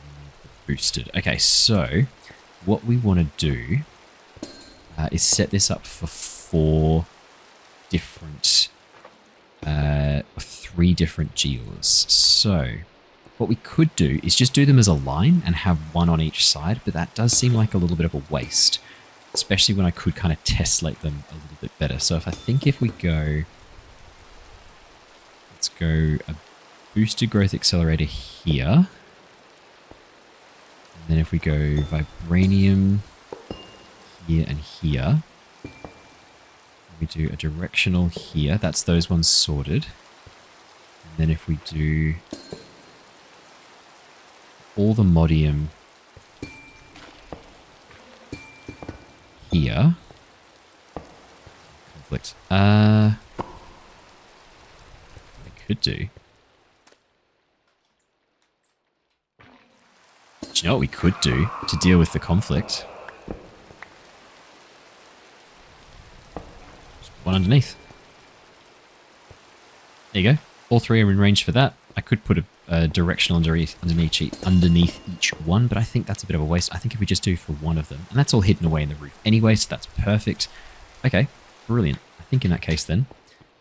we need the boosted. Okay, so what we want to do is set this up for three different gears. So what we could do is just do them as a line and have one on each side, but that does seem like a little bit of a waste, especially when I could kind of tessellate them a little bit better. So if we go, let's go a boosted growth accelerator here, and then if we go vibranium here and here, we do a directional here, that's those ones sorted. And then if we do all the modium here. Conflict. I could do. Do you know what we could do to deal with the conflict? Just put one underneath. There you go. All three are in range for that. I could put a directional underneath each one, but I think that's a bit of a waste. I think if we just do for one of them, and that's all hidden away in the roof anyway, so that's perfect. Okay, brilliant. I think in that case then,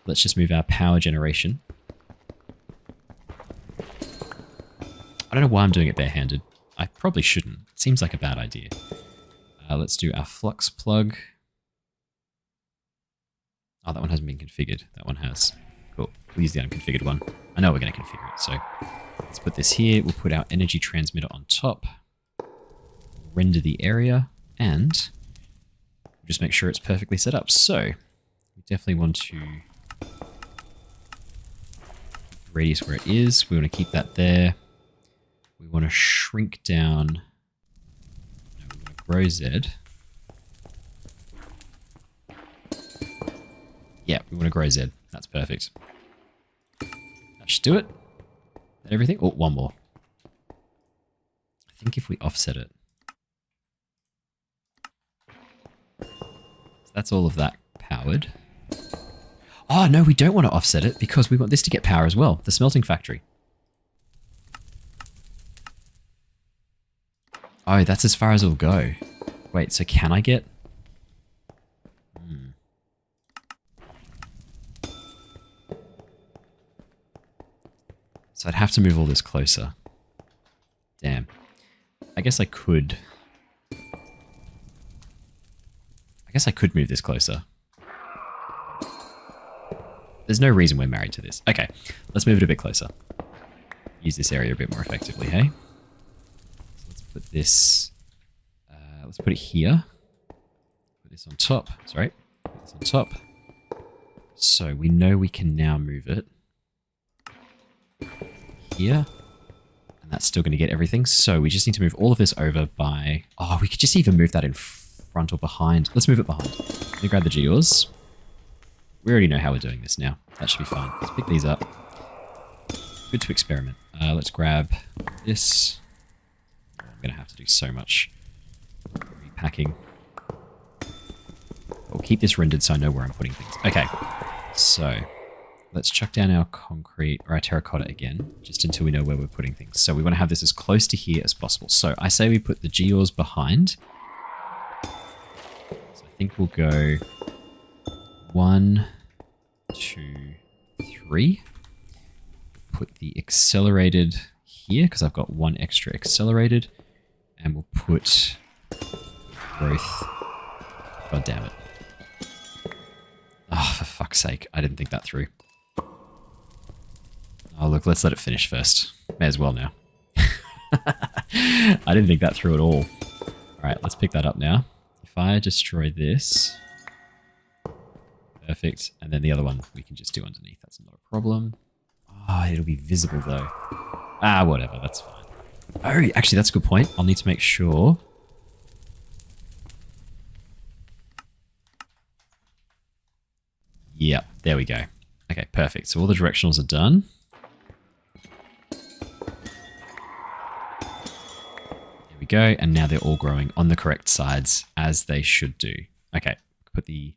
let's just move our power generation. I don't know why I'm doing it barehanded. I probably shouldn't. It seems like a bad idea. Let's do our flux plug. Oh, that one hasn't been configured. That one has. Cool. We'll use the unconfigured one. I know we're going to configure it, so let's put this here. We'll put our energy transmitter on top. Render the area, and just make sure it's perfectly set up. So we definitely want to radius where it is. We want to keep that there. We want to shrink down. No, we want to grow Z. Yeah, we want to grow Z. That's perfect. That should do it. That everything? Oh, one more. I think if we offset it. So that's all of that powered. Oh, no, we don't want to offset it because we want this to get power as well. The smelting factory. Oh, that's as far as it'll go. Wait, so can I get... So I'd have to move all this closer. Damn. I guess I could... move this closer. There's no reason we're married to this. Okay, let's move it a bit closer. Use this area a bit more effectively, hey? So let's put this... let's put it here. Put this on top. Sorry. Put this on top. So we know we can now move it here. And that's still going to get everything. So we just need to move all of this over by... Oh, we could just even move that in front or behind. Let's move it behind. Let me grab the Gears. We already know how we're doing this now. That should be fine. Let's pick these up. Good to experiment. Let's grab this. I'm going to have to do so much repacking. We'll keep this rendered so I know where I'm putting things. Okay, so let's chuck down our concrete, or our terracotta again, just until we know where we're putting things. So we want to have this as close to here as possible. So I say we put the Gears behind. So I think we'll go 1, 2, 3. Put the accelerated here because I've got one extra accelerated, and we'll put growth. God damn it. Oh, for fuck's sake. I didn't think that through. Oh, look, let's let it finish first. May as well now. I didn't think that through at all. All right, let's pick that up now. If I destroy this... Perfect. And then the other one we can just do underneath. That's not a problem. Oh, it'll be visible though. Ah, whatever. That's fine. Oh, actually, that's a good point. I'll need to make sure. Yep, there we go. Okay, perfect. So all the directionals are done. There we go. And now they're all growing on the correct sides as they should do. Okay, put the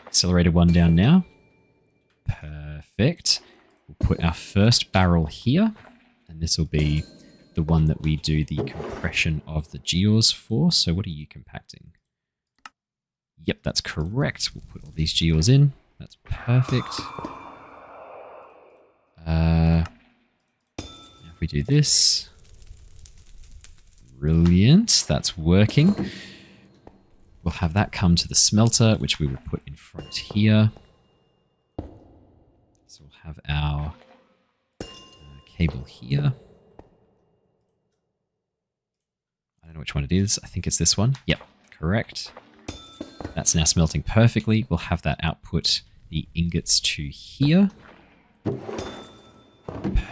accelerated one down now. Perfect. We'll put our first barrel here, and this will be the one that we do the compression of the Gears for. So what are you compacting? Yep, that's correct. We'll put all these Gears in. That's perfect. If we do this, brilliant. That's working. We'll have that come to the smelter, which we will put in front here. So we'll have our cable here. I don't know which one it is. I think it's this one. Yep, correct. That's now smelting perfectly. We'll have that output the ingots to here.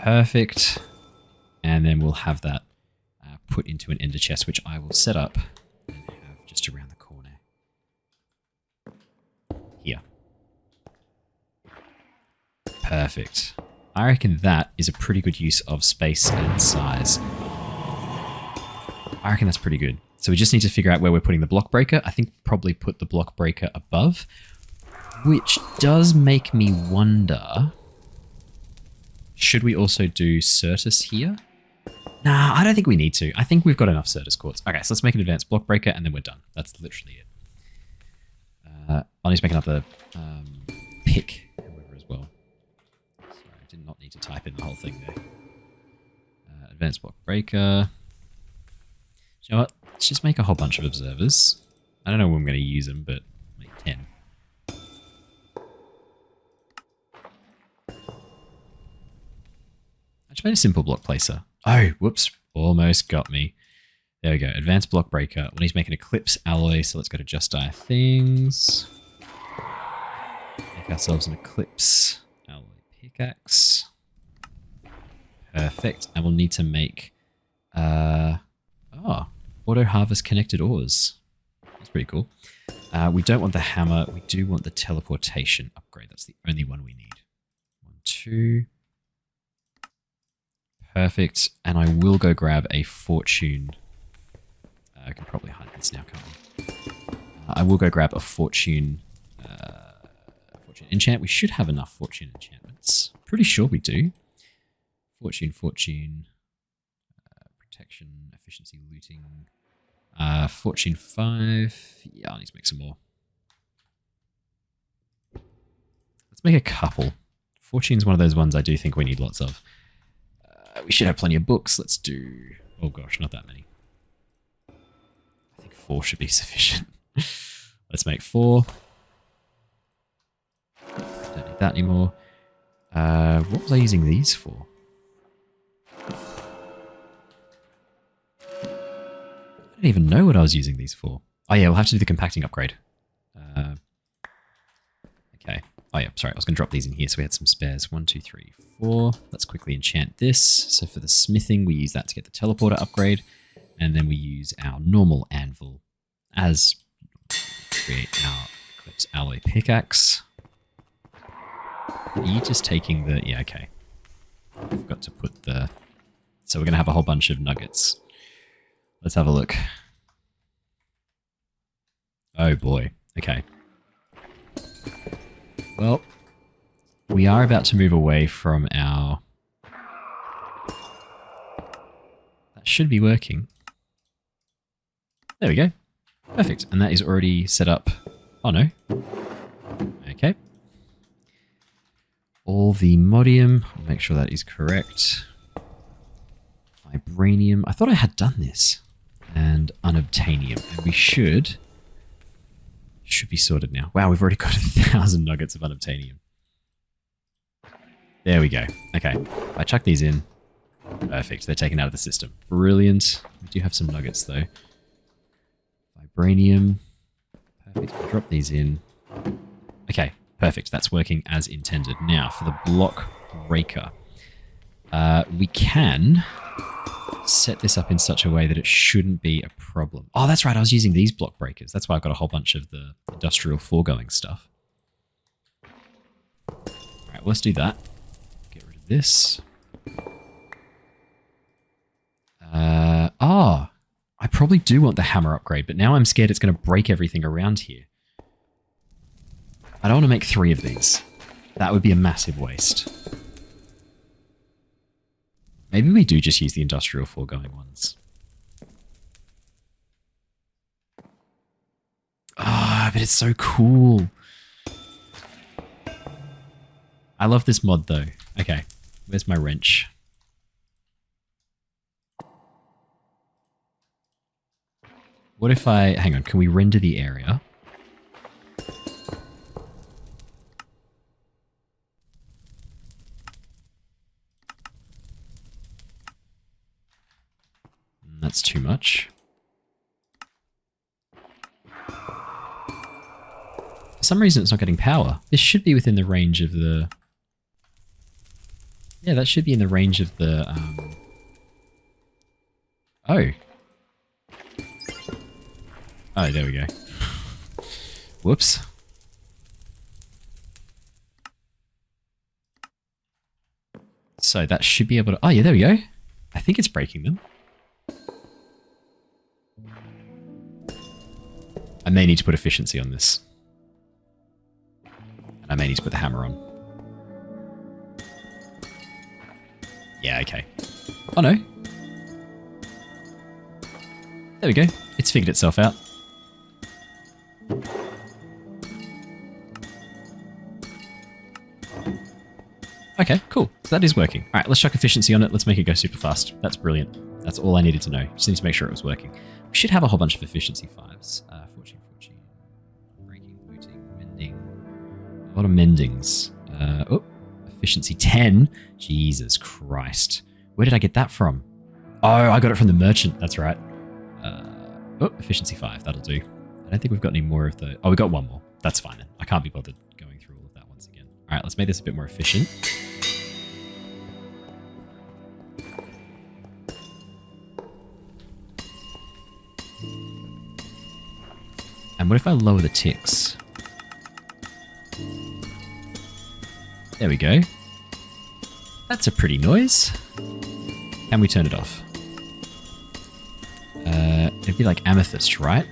Perfect. And then we'll have that put into an ender chest, which I will set up and have just around the corner here. Perfect. I reckon that is a pretty good use of space and size. I reckon that's pretty good. So we just need to figure out where we're putting the block breaker. I think probably put the block breaker above, which does make me wonder, should we also do Certus here? Nah, I don't think we need to. I think we've got enough Certus quartz. Okay, so let's make an advanced block breaker and then we're done. That's literally it. I'll need to make another pick, however, as well. Sorry, I did not need to type in the whole thing there. Advanced block breaker. You know what? Let's just make a whole bunch of observers. I don't know when I'm going to use them, but make 10. I just made a simple block placer. Oh, whoops. Almost got me. There we go. Advanced block breaker. We need to make an eclipse alloy, so let's go to just our things. Make ourselves an eclipse alloy pickaxe. Perfect. And we'll need to make auto harvest connected ores. That's pretty cool. We don't want the hammer. We do want the teleportation upgrade. That's the only one we need. 1, 2. Perfect. And I will go grab a fortune. I can probably hide this now, can't I? I will go grab a fortune enchant. We should have enough fortune enchantments. Pretty sure we do. Fortune, protection, efficiency, looting. Fortune 5. Yeah, I need to make some more. Let's make a couple. Fortune's one of those ones I do think we need lots of. We should have plenty of books. Let's do... Oh gosh, not that many. I think 4 should be sufficient. Let's make 4. Don't need that anymore. What was I using these for? I don't even know what I was using these for. Oh yeah, we'll have to do the compacting upgrade. Okay. Oh yeah, sorry, I was going to drop these in here so we had some spares. 1, 2, 3, 4. Let's quickly enchant this. So for the smithing, we use that to get the teleporter upgrade. And then we use our normal anvil as create our eclipse alloy pickaxe. Are you just taking the... Yeah, okay. I forgot to put the... So we're going to have a whole bunch of nuggets. Let's have a look. Oh boy. Okay. Well, we are about to move away from our... That should be working. There we go. Perfect. And that is already set up. Oh no. Okay. All the modium. I'll make sure that is correct. Vibranium. I thought I had done this. And unobtainium. And we should be sorted now. Wow, we've already got 1,000 nuggets of unobtainium. There we go. Okay. I chuck these in. Perfect. They're taken out of the system. Brilliant. We do have some nuggets though. Vibranium. Perfect. I'll drop these in. Okay. Perfect. That's working as intended. Now, for the block breaker. We can set this up in such a way that it shouldn't be a problem. Oh, that's right. I was using these block breakers. That's why I've got a whole bunch of the industrial foregoing stuff. All right, well, let's do that. Get rid of this. I probably do want the hammer upgrade, but now I'm scared it's going to break everything around here. I don't want to make 3 of these. That would be a massive waste. Maybe we do just use the industrial foregoing ones. Ah, but it's so cool. I love this mod though. Okay, where's my wrench? What if I... Hang on, can we render the area? That's too much. For some reason it's not getting power. This should be within the range of the... Yeah, that should be in the range of the... Oh. Oh, there we go. Whoops. So that should be able to... Oh, yeah, there we go. I think it's breaking them. I may need to put efficiency on this. And I may need to put the hammer on. Yeah, okay. Oh, no. There we go. It's figured itself out. Okay, cool. So that is working. All right, let's chuck efficiency on it. Let's make it go super fast. That's brilliant. That's all I needed to know. Just need to make sure it was working. We should have a whole bunch of efficiency 5s. Fortune, breaking, looting, mending. A lot of mendings. Efficiency 10. Jesus Christ. Where did I get that from? Oh, I got it from the merchant. That's right. Efficiency 5. That'll do. I don't think we've got any more of the... Oh, we got one more. That's fine then. I can't be bothered going through all of that once again. All right, let's make this a bit more efficient. And what if I lower the ticks? There we go. That's a pretty noise. Can we turn it off? It'd be like amethyst, right?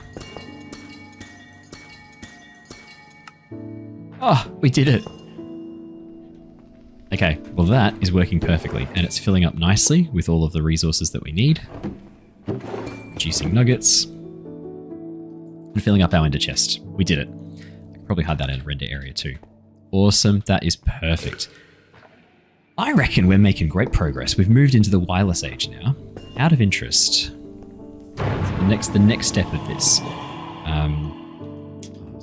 Oh, we did it. Okay, well that is working perfectly, and it's filling up nicely with all of the resources that we need. Producing nuggets. And filling up our ender chest. We did it. I could probably hide that in a render area too. Awesome, that is perfect. I reckon we're making great progress. We've moved into the wireless age now. Out of interest. So the next step of this.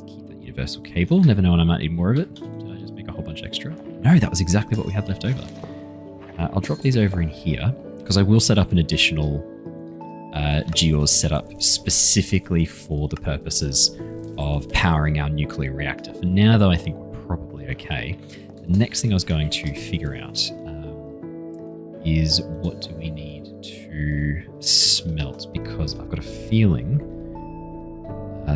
Keep that universal cable. Never know when I might need more of it. Did I just make a whole bunch extra? No, that was exactly what we had left over. I'll drop these over in here because I will set up an additional gears set up specifically for the purposes of powering our nuclear reactor. For now, though, I think we're probably okay. The next thing I was going to figure out is what do we need to smelt, because I've got a feeling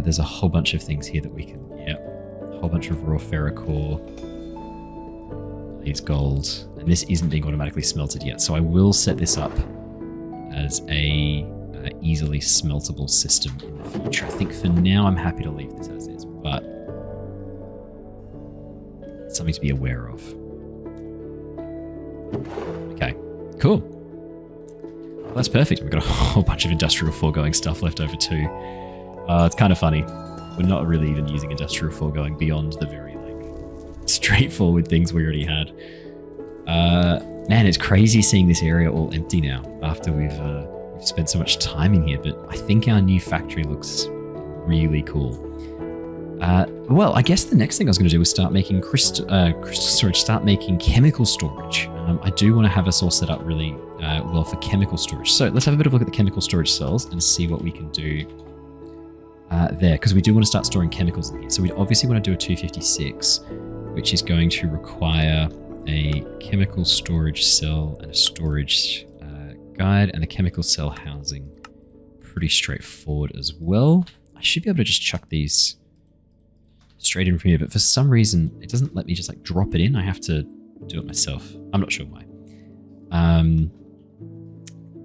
there's a whole bunch of things here that we can, a whole bunch of raw ferrocore, blaze gold, and this isn't being automatically smelted yet, so I will set this up as a easily smeltable system in the future. I think for now I'm happy to leave this as is, but it's something to be aware of. Okay, cool. Well, that's perfect. We've got a whole bunch of industrial foregoing stuff left over too. It's kind of funny. We're not really even using industrial foregoing beyond the very straightforward things we already had. Man, it's crazy seeing this area all empty now after we've spent so much time in here, but I think our new factory looks really cool. Well, I guess the next thing I was going to do was start making crystal storage, start making chemical storage. I do want to have us all set up really well for chemical storage. So let's have a bit of a look at the chemical storage cells and see what we can do there, because we do want to start storing chemicals in here. So we'd obviously want to do a 256, which is going to require a chemical storage cell and a storage guide, and the chemical cell housing. Pretty straightforward as well. I should be able to just chuck these straight in from here, but for some reason it doesn't let me just like drop it in. I have to do it myself. I'm not sure why.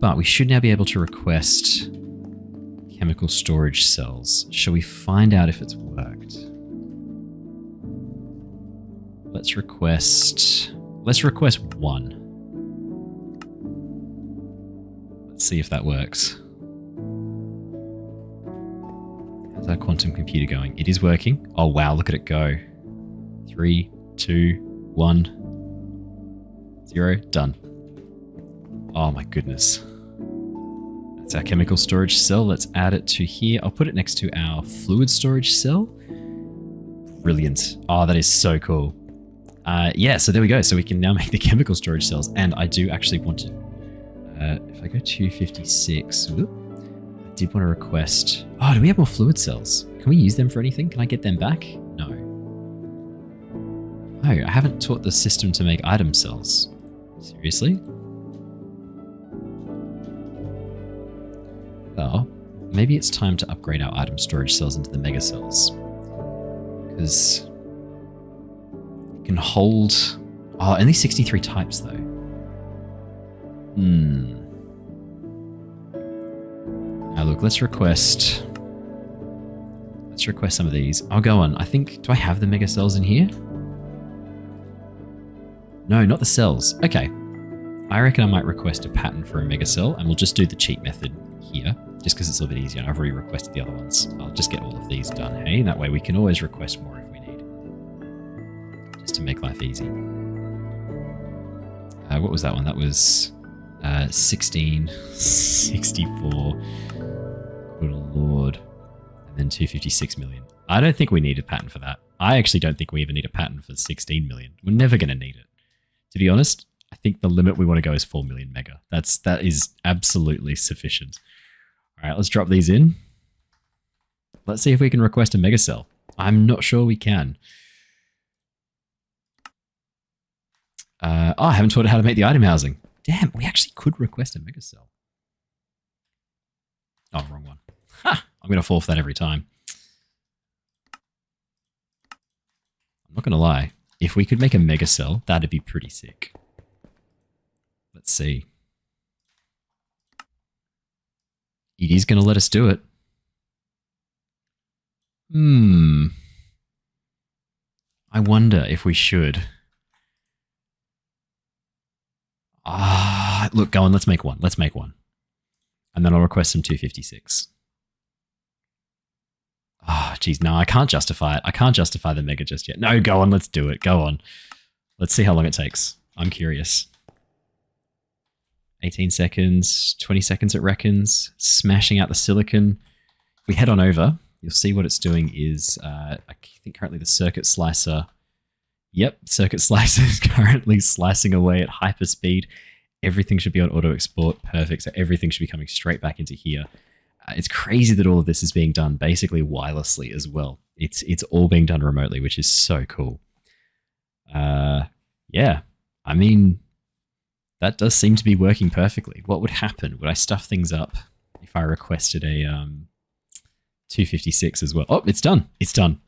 But we should now be able to request chemical storage cells. Shall we find out if it's worked? Let's request one. Let's see if that works. How's our quantum computer going? It is working. Oh wow, look at it go. 3, 2, 1, 0, done. Oh my goodness. That's our chemical storage cell. Let's add it to here. I'll put it next to our fluid storage cell. Brilliant. Oh, that is so cool. Yeah, so there we go. So we can now make the chemical storage cells. And I do actually want to, if I go 256, whoop, I did want to request, oh, do we have more fluid cells? Can we use them for anything? Can I get them back? No. Oh, I haven't taught the system to make item cells. Seriously? Well, maybe it's time to upgrade our item storage cells into the mega cells. Because it can hold... Oh, only 63 types though. Now look, let's request some of these. I'll go on. I think, do I have the mega cells in here? No, not the cells. Okay. I reckon I might request a pattern for a mega cell, and we'll just do the cheat method here, just because it's a little bit easier. I've already requested the other ones. I'll just get all of these done, hey? That way we can always request more if we need. Just to make life easy. What was that one? That was 1664. Good lord. And then 256 million. I don't think we need a pattern for that. I actually don't think we even need a pattern for 16 million. We're never going to need it. To be honest, I think the limit we want to go is 4 million mega. That is absolutely sufficient. All right, let's drop these in. Let's see if we can request a mega cell. I'm not sure we can. I haven't taught it how to make the item housing. Damn, we actually could request a mega cell. Oh, wrong one. Ha! I'm going to fall for that every time. I'm not going to lie. If we could make a mega cell, that'd be pretty sick. Let's see. It is going to let us do it. I wonder if we should. Look, go on, let's make one. Let's make one. And then I'll request some 256. Geez, no, I can't justify it. I can't justify the mega just yet. No, go on, let's do it. Go on. Let's see how long it takes. I'm curious. 18 seconds, 20 seconds it reckons. Smashing out the silicon. If we head on over, you'll see what it's doing is, I think currently the circuit slicer. Yep, circuit slicer is currently slicing away at hyper speed. Everything should be on auto export. Perfect. So everything should be coming straight back into here. It's crazy that all of this is being done basically wirelessly as well. It's all being done remotely, which is so cool. Yeah, I mean, that does seem to be working perfectly. What would happen? Would I stuff things up if I requested a 256 as well? Oh, it's done. It's done.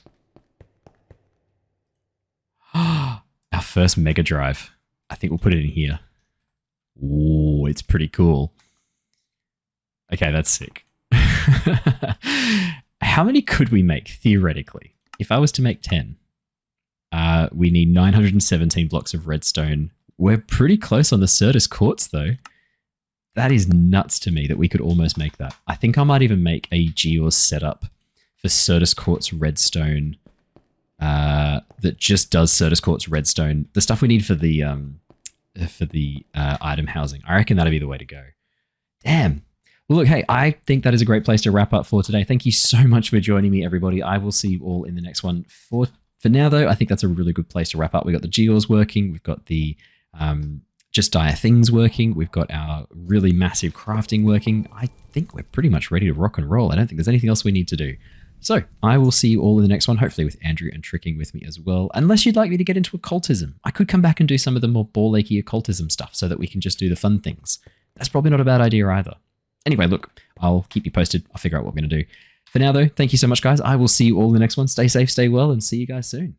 Our first Mega Drive. I think we'll put it in here. Ooh, it's pretty cool. Okay, that's sick. How many could we make, theoretically? If I was to make 10, we need 917 blocks of redstone. We're pretty close on the Certus quartz, though. That is nuts to me that we could almost make that. I think I might even make a Geos setup for Certus quartz redstone that just does Certus quartz redstone. The stuff we need for the item housing. I reckon that'd be the way to go. Damn. Well, look, hey, I think that is a great place to wrap up for today. Thank you so much for joining me, everybody. I will see you all in the next one. For now, though, I think that's a really good place to wrap up. We've got the Geos working. We've got the just dire things working. We've got our really massive crafting working. I think we're pretty much ready to rock and roll. I don't think there's anything else we need to do. So I will see you all in the next one, hopefully with Andrew and Tricking with me as well. Unless you'd like me to get into occultism. I could come back and do some of the more ball achy occultism stuff so that we can just do the fun things. That's probably not a bad idea either. Anyway, look, I'll keep you posted. I'll figure out what we're going to do. For now, though, thank you so much, guys. I will see you all in the next one. Stay safe, stay well, and see you guys soon.